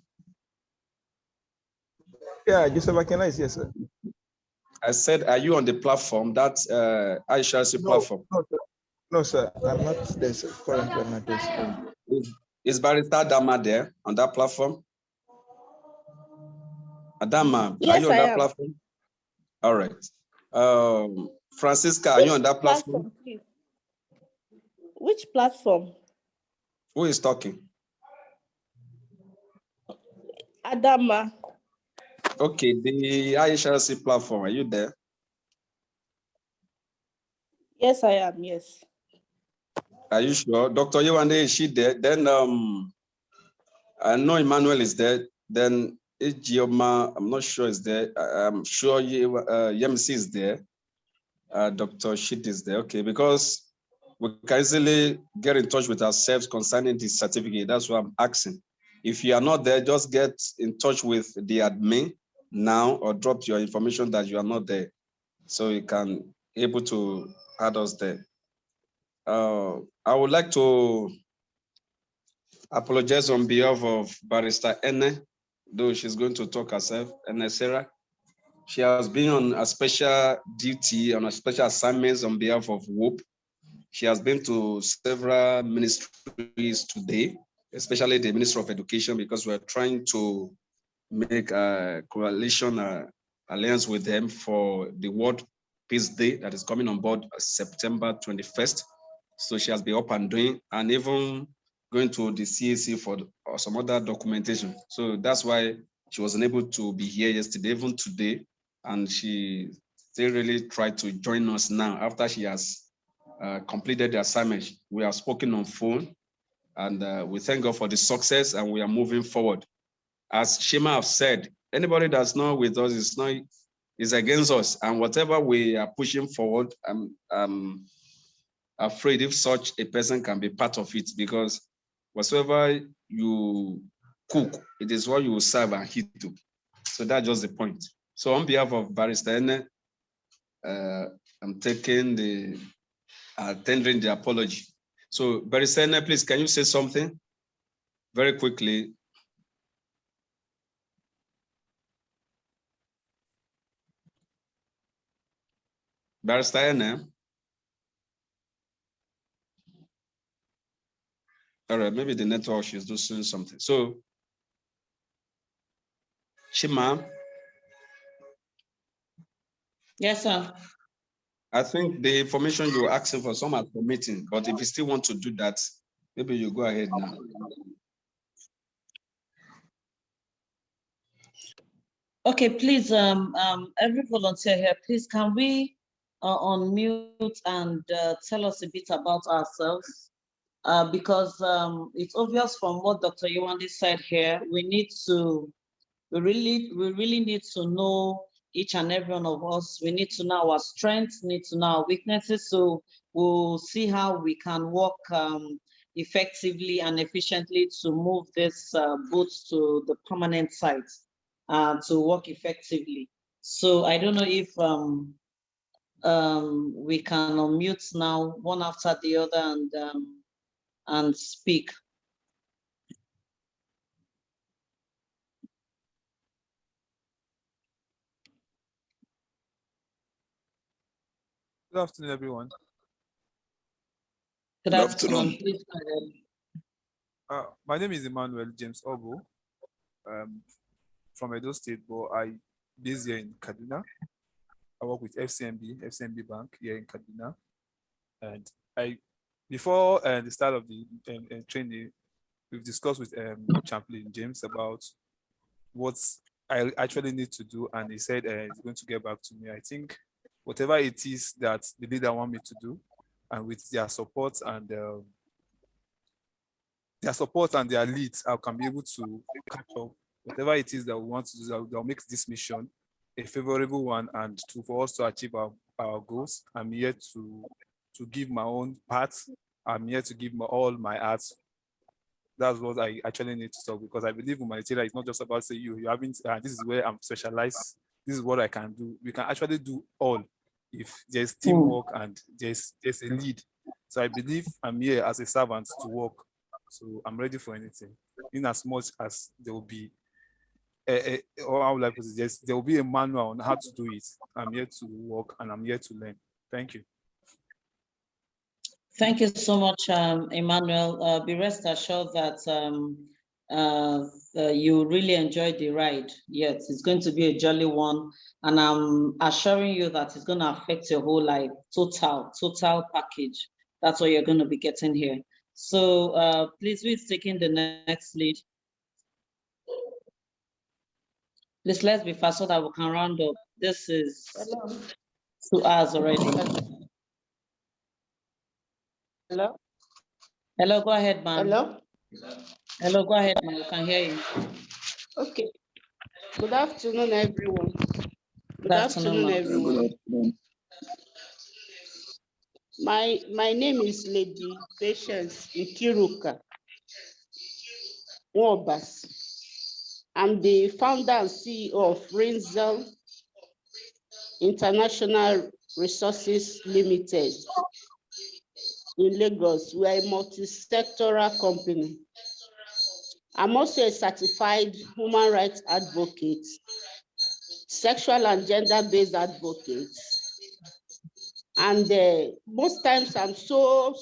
F: Yeah, Joseph Akinla is here, sir.
A: I said, are you on the platform, that IHRC platform?
F: No, sir. I'm not there, sir. Currently, I'm not there, sir.
A: Is Barrister Adama there on that platform? Adama,
G: yes,
A: are you on that
G: am.
A: platform? All right. Francisca, are you on that platform?
G: Which platform?
A: Who is talking?
G: Adama.
A: Okay, the IHRC platform, are you there?
G: Yes, I am, yes.
A: Are you sure? Dr. Yewande, is she there? Then I know Emmanuel is there. Then Ijeoma, I'm not sure is there. I'm sure Yemisi is there. Dr. Shit is there. Okay, because we can easily get in touch with ourselves concerning this certificate. That's what I'm asking. If you are not there, just get in touch with the admin now or drop your information that you are not there, so you can able to add us there. I would like to apologize on behalf of Barrister Ene, though she's going to talk herself, Ene Sarah. She has been on a special duty, on a special assignments on behalf of WHOPE. She has been to several ministries today, especially the Ministry of Education, because we're trying to make a coalition alliance with them for the World Peace Day that is coming on board September 21st. So she has been up and doing, and even going to the CAC for some other documentation. So that's why she wasn't able to be here yesterday, even today. And she still really tried to join us now after she has completed the assignment. We have spoken on phone, and we thank God for the success, and we are moving forward. As Shema have said, anybody that's not with us is against us, and whatever we are pushing forward, I'm afraid if such a person can be part of it, because whatsoever you cook, it is what you will serve and heat to. So that's just the point. So on behalf of Barrister Ene, I'm taking tendering the apology. So Barrister Ene, please, can you say something very quickly? Barrister Ene? All right, maybe the network is doing something. So, Chima?
E: Yes, sir.
A: I think the information you're asking for, some are permitting, but if you still want to do that, maybe you go ahead now.
E: Okay, please, every volunteer here, please, can we unmute and tell us a bit about ourselves? Because it's obvious from what Dr. Yewande said here, we really need to know each and every one of us. We need to know our strengths, need to know our weaknesses, so we'll see how we can work effectively and efficiently to move this boat to the permanent site to work effectively. So I don't know if we can unmute now one after the other and speak.
F: Good afternoon, everyone.
E: Good afternoon. Please go ahead.
F: My name is Emmanuel James Obo, from Edo State, but I based here in Kaduna. I work with FCMB Bank here in Kaduna. And before the start of the training, we've discussed with Chaplain James about what I actually need to do, and he said he's going to get back to me. I think whatever it is that the leader want me to do, and with their support and their leads, I can be able to catch up. Whatever it is that we want to do, that will make this mission a favorable one, and for us to achieve our goals. I'm here to give my own part. I'm here to give all my arts. That's what I actually need to talk, because I believe humanitarian is not just about say you haven't. This is where I'm specialized. This is what I can do. We can actually do all if there's teamwork and there's a lead. So I believe I'm here as a servant to work. So I'm ready for anything. In as much as there will be or how would I put it? There will be a manual on how to do it. I'm here to work and I'm here to learn. Thank you.
E: Thank you so much, Emmanuel. Be rest assured that you really enjoyed the ride. Yes, it's going to be a jolly one. And I'm assuring you that it's going to affect your whole life. Total package. That's what you're going to be getting here. So please, who's taking the next lead? Please, let's be fast so that we can round up. This is 2 hours already.
B: Hello?
E: Hello, go ahead, ma'am.
B: Hello?
E: Hello, go ahead, ma'am. We can hear you.
B: Okay. Good afternoon, everyone.
E: Good afternoon,
B: everyone.
C: Good afternoon.
B: My name is Lady Patience Ikiruka Wobas. I'm the founder and CEO of Rinzel International Resources Limited in Lagos. We are a multi-sectoral company. I'm also a certified human rights advocate, sexual and gender-based advocate. And most times I'm so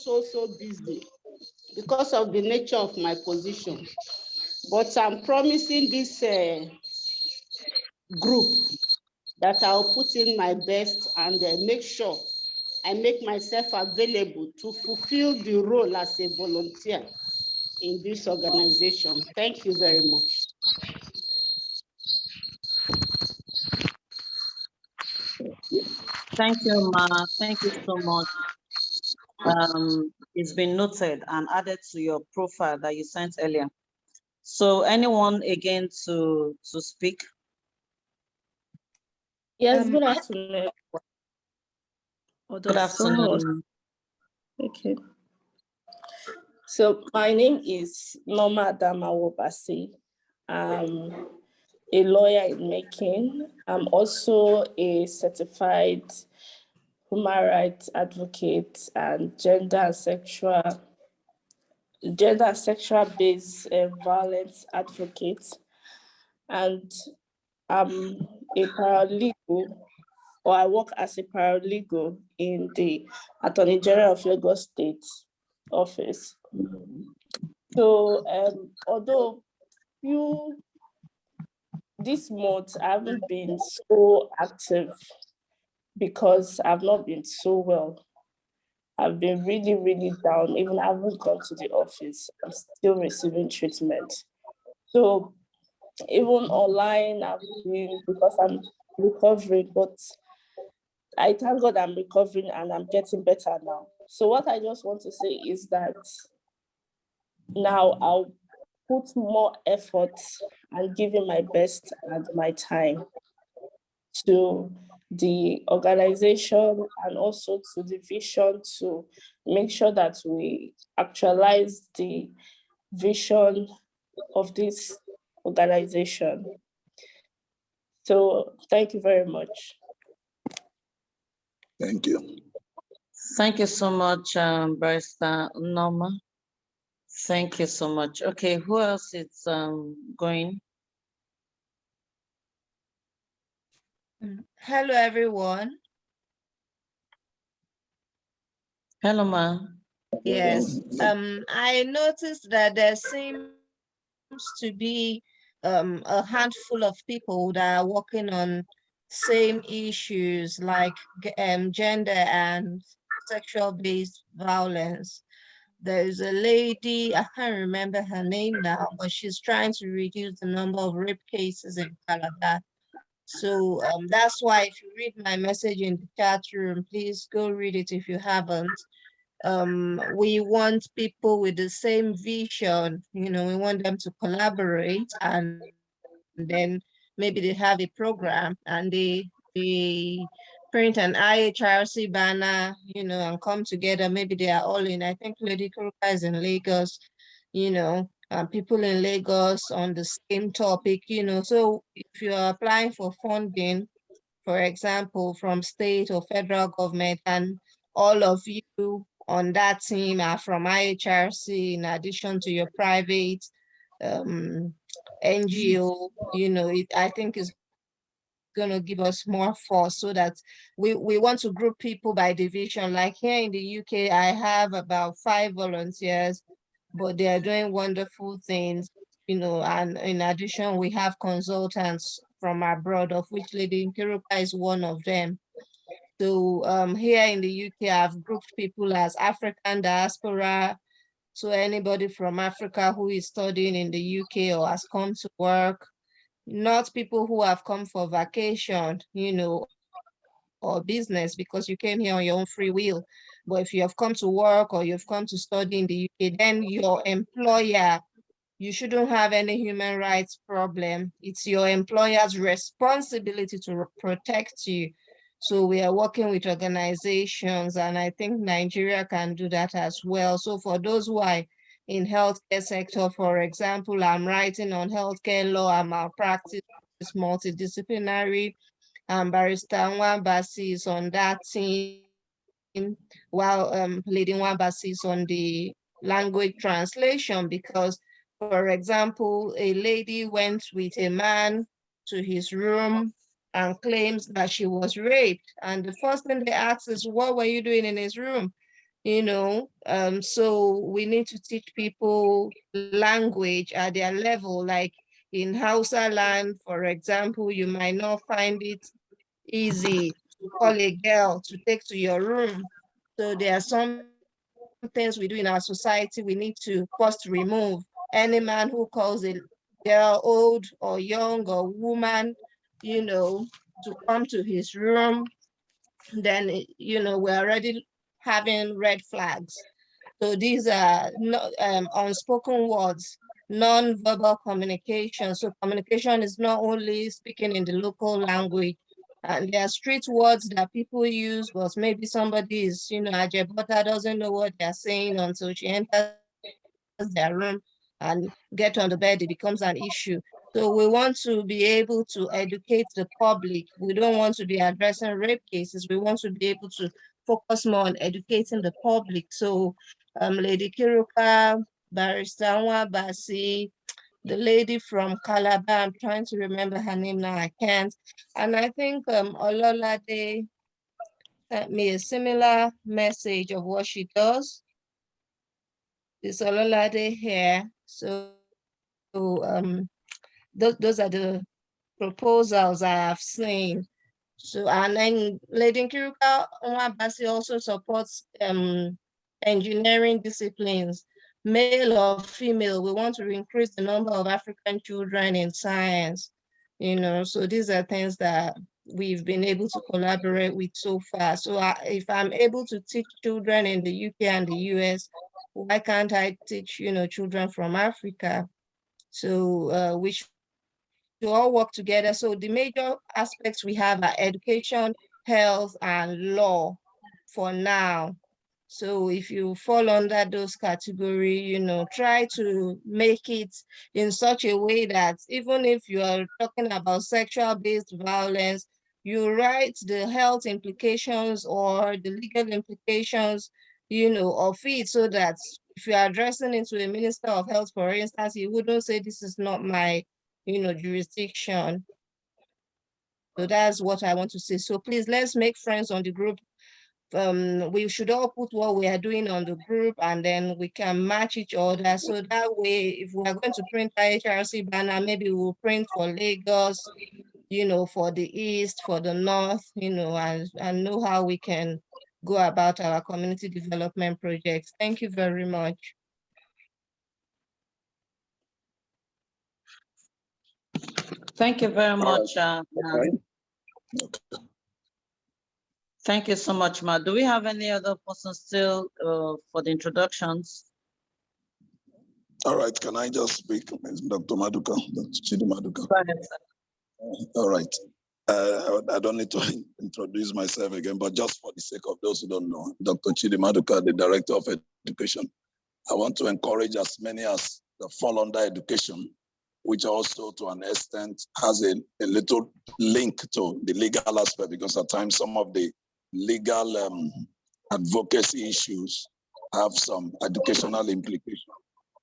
B: busy because of the nature of my position. But I'm promising this group that I'll put in my best and make sure I make myself available to fulfill the role as a volunteer in this organization. Thank you very much.
E: Thank you, Ma. Thank you so much. It's been noted and added to your profile that you sent earlier. So anyone again to speak?
G: Yes, good afternoon.
E: Good afternoon.
G: Okay. So my name is Norma Adama-Wobasi. I'm a lawyer in making. I'm also a certified human rights advocate and gender and sexual-based violence advocate. And I'm a paralegal, or I work as a paralegal in the Attorney General of Lagos State office. So although this month I haven't been so active, because I've not been so well. I've been really, really down. Even I haven't gone to the office. I'm still receiving treatment. So even online, I've been, because I'm recovering, but I thank God I'm recovering and I'm getting better now. So what I just want to say is that now I'll put more effort and giving my best and my time to the organization and also to the vision to make sure that we actualize the vision of this organization. So thank you very much.
C: Thank you.
E: Thank you so much, Barrister Norma. Thank you so much. Okay, who else is going?
D: Hello, everyone.
E: Hello, ma.
D: Yes, I noticed that there seems to be a handful of people that are working on same issues like gender and sexual-based violence. There's a lady, I can't remember her name now, but she's trying to reduce the number of rape cases in Calabar. So that's why if you read my message in the chat room, please go read it if you haven't. We want people with the same vision, you know, we want them to collaborate, and then maybe they have a program and they print an IHRC banner, you know, and come together. Maybe they are all in, I think Lady Kuruka is in Lagos, you know, people in Lagos on the same topic, you know. So if you're applying for funding, for example, from state or federal government, and all of you on that team are from IHRC, in addition to your private NGO, you know, I think it's going to give us more force so that we want to group people by division. Like here in the UK, I have about 5 volunteers, but they are doing wonderful things, you know, and in addition, we have consultants from abroad, of which Lady Nkiruka is one of them. So here in the UK, I've grouped people as African diaspora. So anybody from Africa who is studying in the UK or has come to work, not people who have come for vacation, you know, or business because you came here on your own free will. But if you have come to work or you've come to study in the UK, then your employer, you shouldn't have any human rights problem. It's your employer's responsibility to protect you. So we are working with organizations, and I think Nigeria can do that as well. So for those who are in healthcare sector, for example, I'm writing on healthcare law and malpractice, multidisciplinary, and Barrister Nwabasi is on that team, while Lady Nwabasi is on the language translation, because, for example, a lady went with a man to his room and claims that she was raped. And the first thing they ask is, what were you doing in his room? You know, so we need to teach people language at their level. Like in Hausa land, for example, you might not find it easy to call a girl to take to your room. So there are some things we do in our society we need to first remove. Any man who calls a girl old or young or woman, you know, to come to his room, then, you know, we're already having red flags. So these are not, unspoken words, non-verbal communication. So communication is not only speaking in the local language, and there are street words that people use, but maybe somebody is, you know, Ajebota doesn't know what they're saying until she enters their room and get on the bed, it becomes an issue. So we want to be able to educate the public. We don't want to be addressing rape cases. We want to be able to focus more on educating the public. So Lady Kiruka, Barrister Nwabasi, the lady from Calabar, I'm trying to remember her name now, I can't. And I think Ololade sent me a similar message of what she does. It's Ololade here. So those are the proposals I have seen. So, and then Lady Kiruka Onwabasi also supports engineering disciplines, male or female. We want to increase the number of African children in science, so these are things that we've been able to collaborate with so far. So if I'm able to teach children in the UK and the US, why can't I teach, children from Africa? So we should all work together. So the major aspects we have are education, health, and law for now. So if you fall under those categories, try to make it in such a way that even if you are talking about sexual-based violence, you write the health implications or the legal implications, of it, so that if you are addressing it to a minister of health, for instance, he wouldn't say this is not my, jurisdiction. So that's what I want to say. So please, let's make friends on the group. We should all put what we are doing on the group, and then we can match each other. So that way, if we are going to print IHRC banner, maybe we'll print for Lagos, for the East, for the North, and know how we can go about our community development projects. Thank you very much.
E: Thank you very much.
C: Okay.
E: Thank you so much, Ma. Do we have any other person still for the introductions?
C: All right, can I just speak, Dr. Maduka, Dr. Chidi Maduka?
E: Go ahead, sir.
C: All right. I don't need to introduce myself again, but just for the sake of those who don't know, Dr. Chidi Maduka, the Director of Education. I want to encourage as many as that fall under education, which also to an extent has a little link to the legal aspect, because at times some of the legal advocacy issues have some educational implications.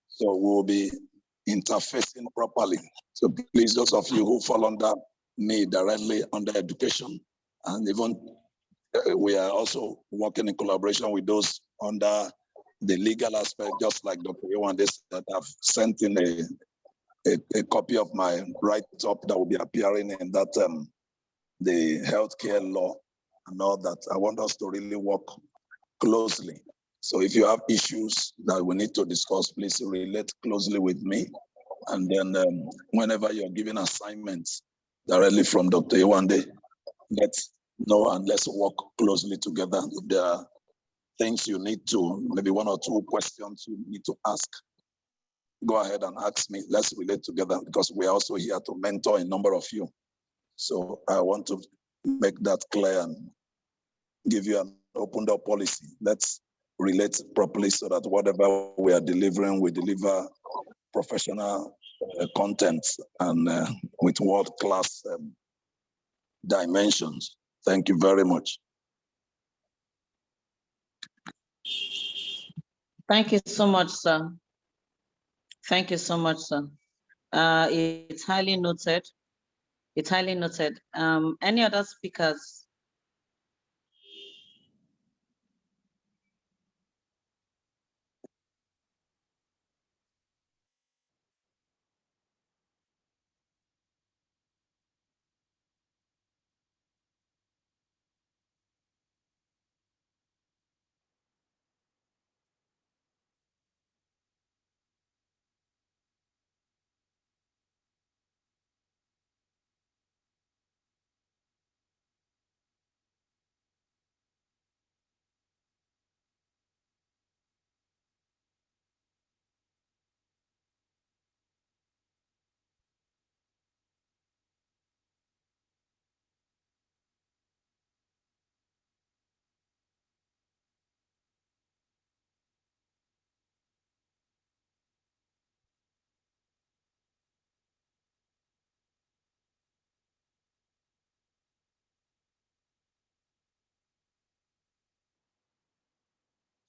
C: So we'll be interfacing properly. So please, those of you who fall under me directly under education, and even we are also working in collaboration with those under the legal aspect, just like Dr. Yewande that I've sent in a copy of my write-up that will be appearing in that the healthcare law and all that. I want us to really work closely. So if you have issues that we need to discuss, please relate closely with me. And then whenever you're giving assignments directly from Dr. Yewande, let's know and let's work closely together. If there are things you need to, maybe one or two questions you need to ask, go ahead and ask me. Let's relate together, because we are also here to mentor a number of you. So I want to make that clear and give you an open door policy. Let's relate properly so that whatever we are delivering, we deliver professional content and with world-class dimensions. Thank you very much.
E: Thank you so much, sir. Thank you so much, sir. It's highly noted. It's highly noted. Any other speakers?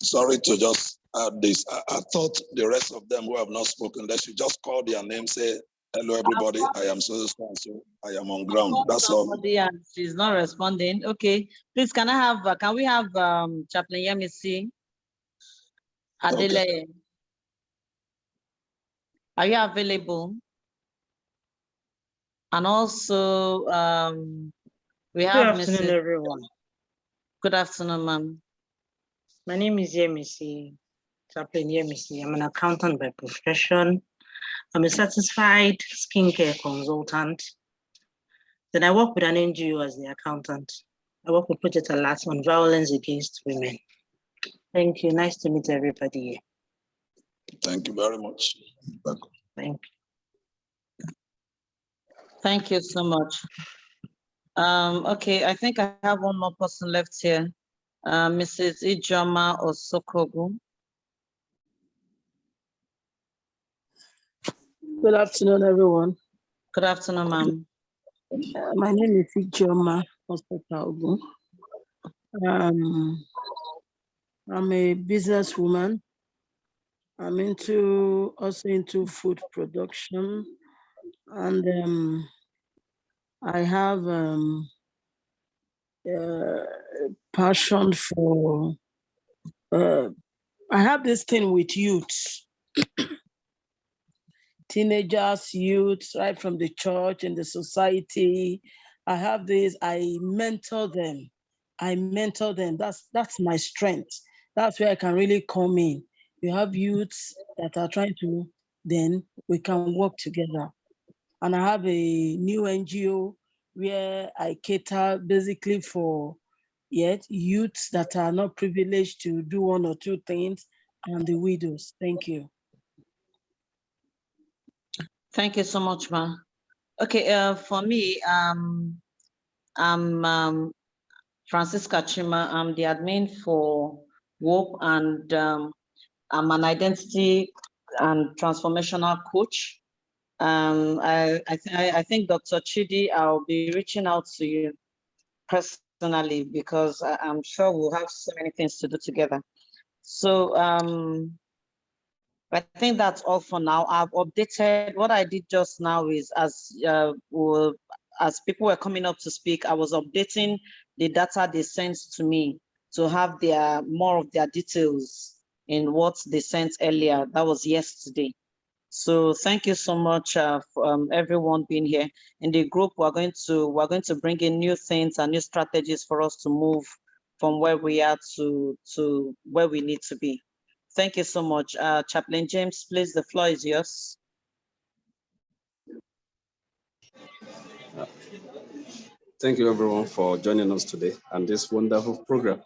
C: Sorry to just add this. I thought the rest of them who have not spoken, they should just call their name, say, hello, everybody. I am so I am on ground. That's all.
E: And she's not responding. Okay. Please, can we have Chaplain Yemisi Adele? Okay. Are you available? And also We
H: Good
E: have
H: afternoon,
E: Mrs.
H: everyone.
E: Good afternoon, ma'am.
H: My name is Yemisi, Chaplain Yemisi. I'm an accountant by profession. I'm a certified skincare consultant. Then I work with an NGO as the accountant. I work with Project Alert on violence against women. Thank you. Nice to meet everybody here.
C: Thank you very much.
H: Thank you.
E: Thank you so much. Okay, I think I have one more person left here. Mrs. Ijoma Osokogu.
I: Good afternoon, everyone.
E: Good afternoon, ma'am.
I: My name is Ijoma Osokogu. I'm a businesswoman. I'm also into food production, and I have passion for. I have this thing with youth, teenagers, youth, right from the church and the society. I have this. I mentor them. That's my strength. That's where I can really come in. You have youths that are trying to, then we can work together. And I have a new NGO where I cater basically for youths that are not privileged to do one or two things and the widows. Thank you.
E: Thank you so much, ma. Okay, for me, I'm Francisca Chima. I'm the admin for WHOPE, and I'm an identity and transformational coach. I think Dr. Chidi, I'll be reaching out to you personally because I'm sure we'll have so many things to do together. So I think that's all for now. I've updated what I did just now is as people were coming up to speak, I was updating the data they sent to me to have more of their details in what they sent earlier. That was yesterday. So thank you so much for everyone being here. In the group, we're going to bring in new things and new strategies for us to move from where we are to where we need to be. Thank you so much. Chaplain James, please, the floor is yours.
A: Thank you everyone for joining us today and this wonderful program.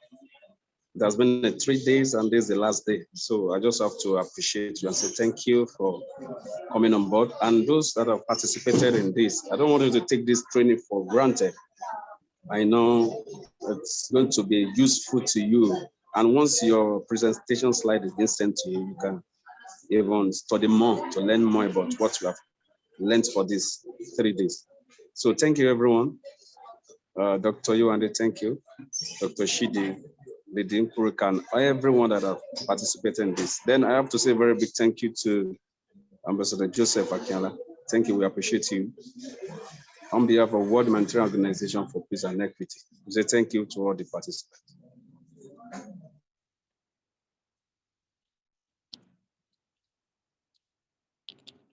A: It has been 3 days and this is the last day. So I just have to appreciate you and say thank you for coming on board. And those that have participated in this, I don't want you to take this training for granted. I know it's going to be useful to you. And once your presentation slide is being sent to you, you can even study more to learn more about what you have learned for these 3 days. So thank you, everyone. Dr. Yuande, thank you. Dr. Shidi, Lady Nkurukan, everyone that have participated in this. Then I have to say a very big thank you to Ambassador Joseph Akiala. Thank you, we appreciate you. On behalf of World Humanitarian Organization for Peace and Equity, we say thank you to all the participants.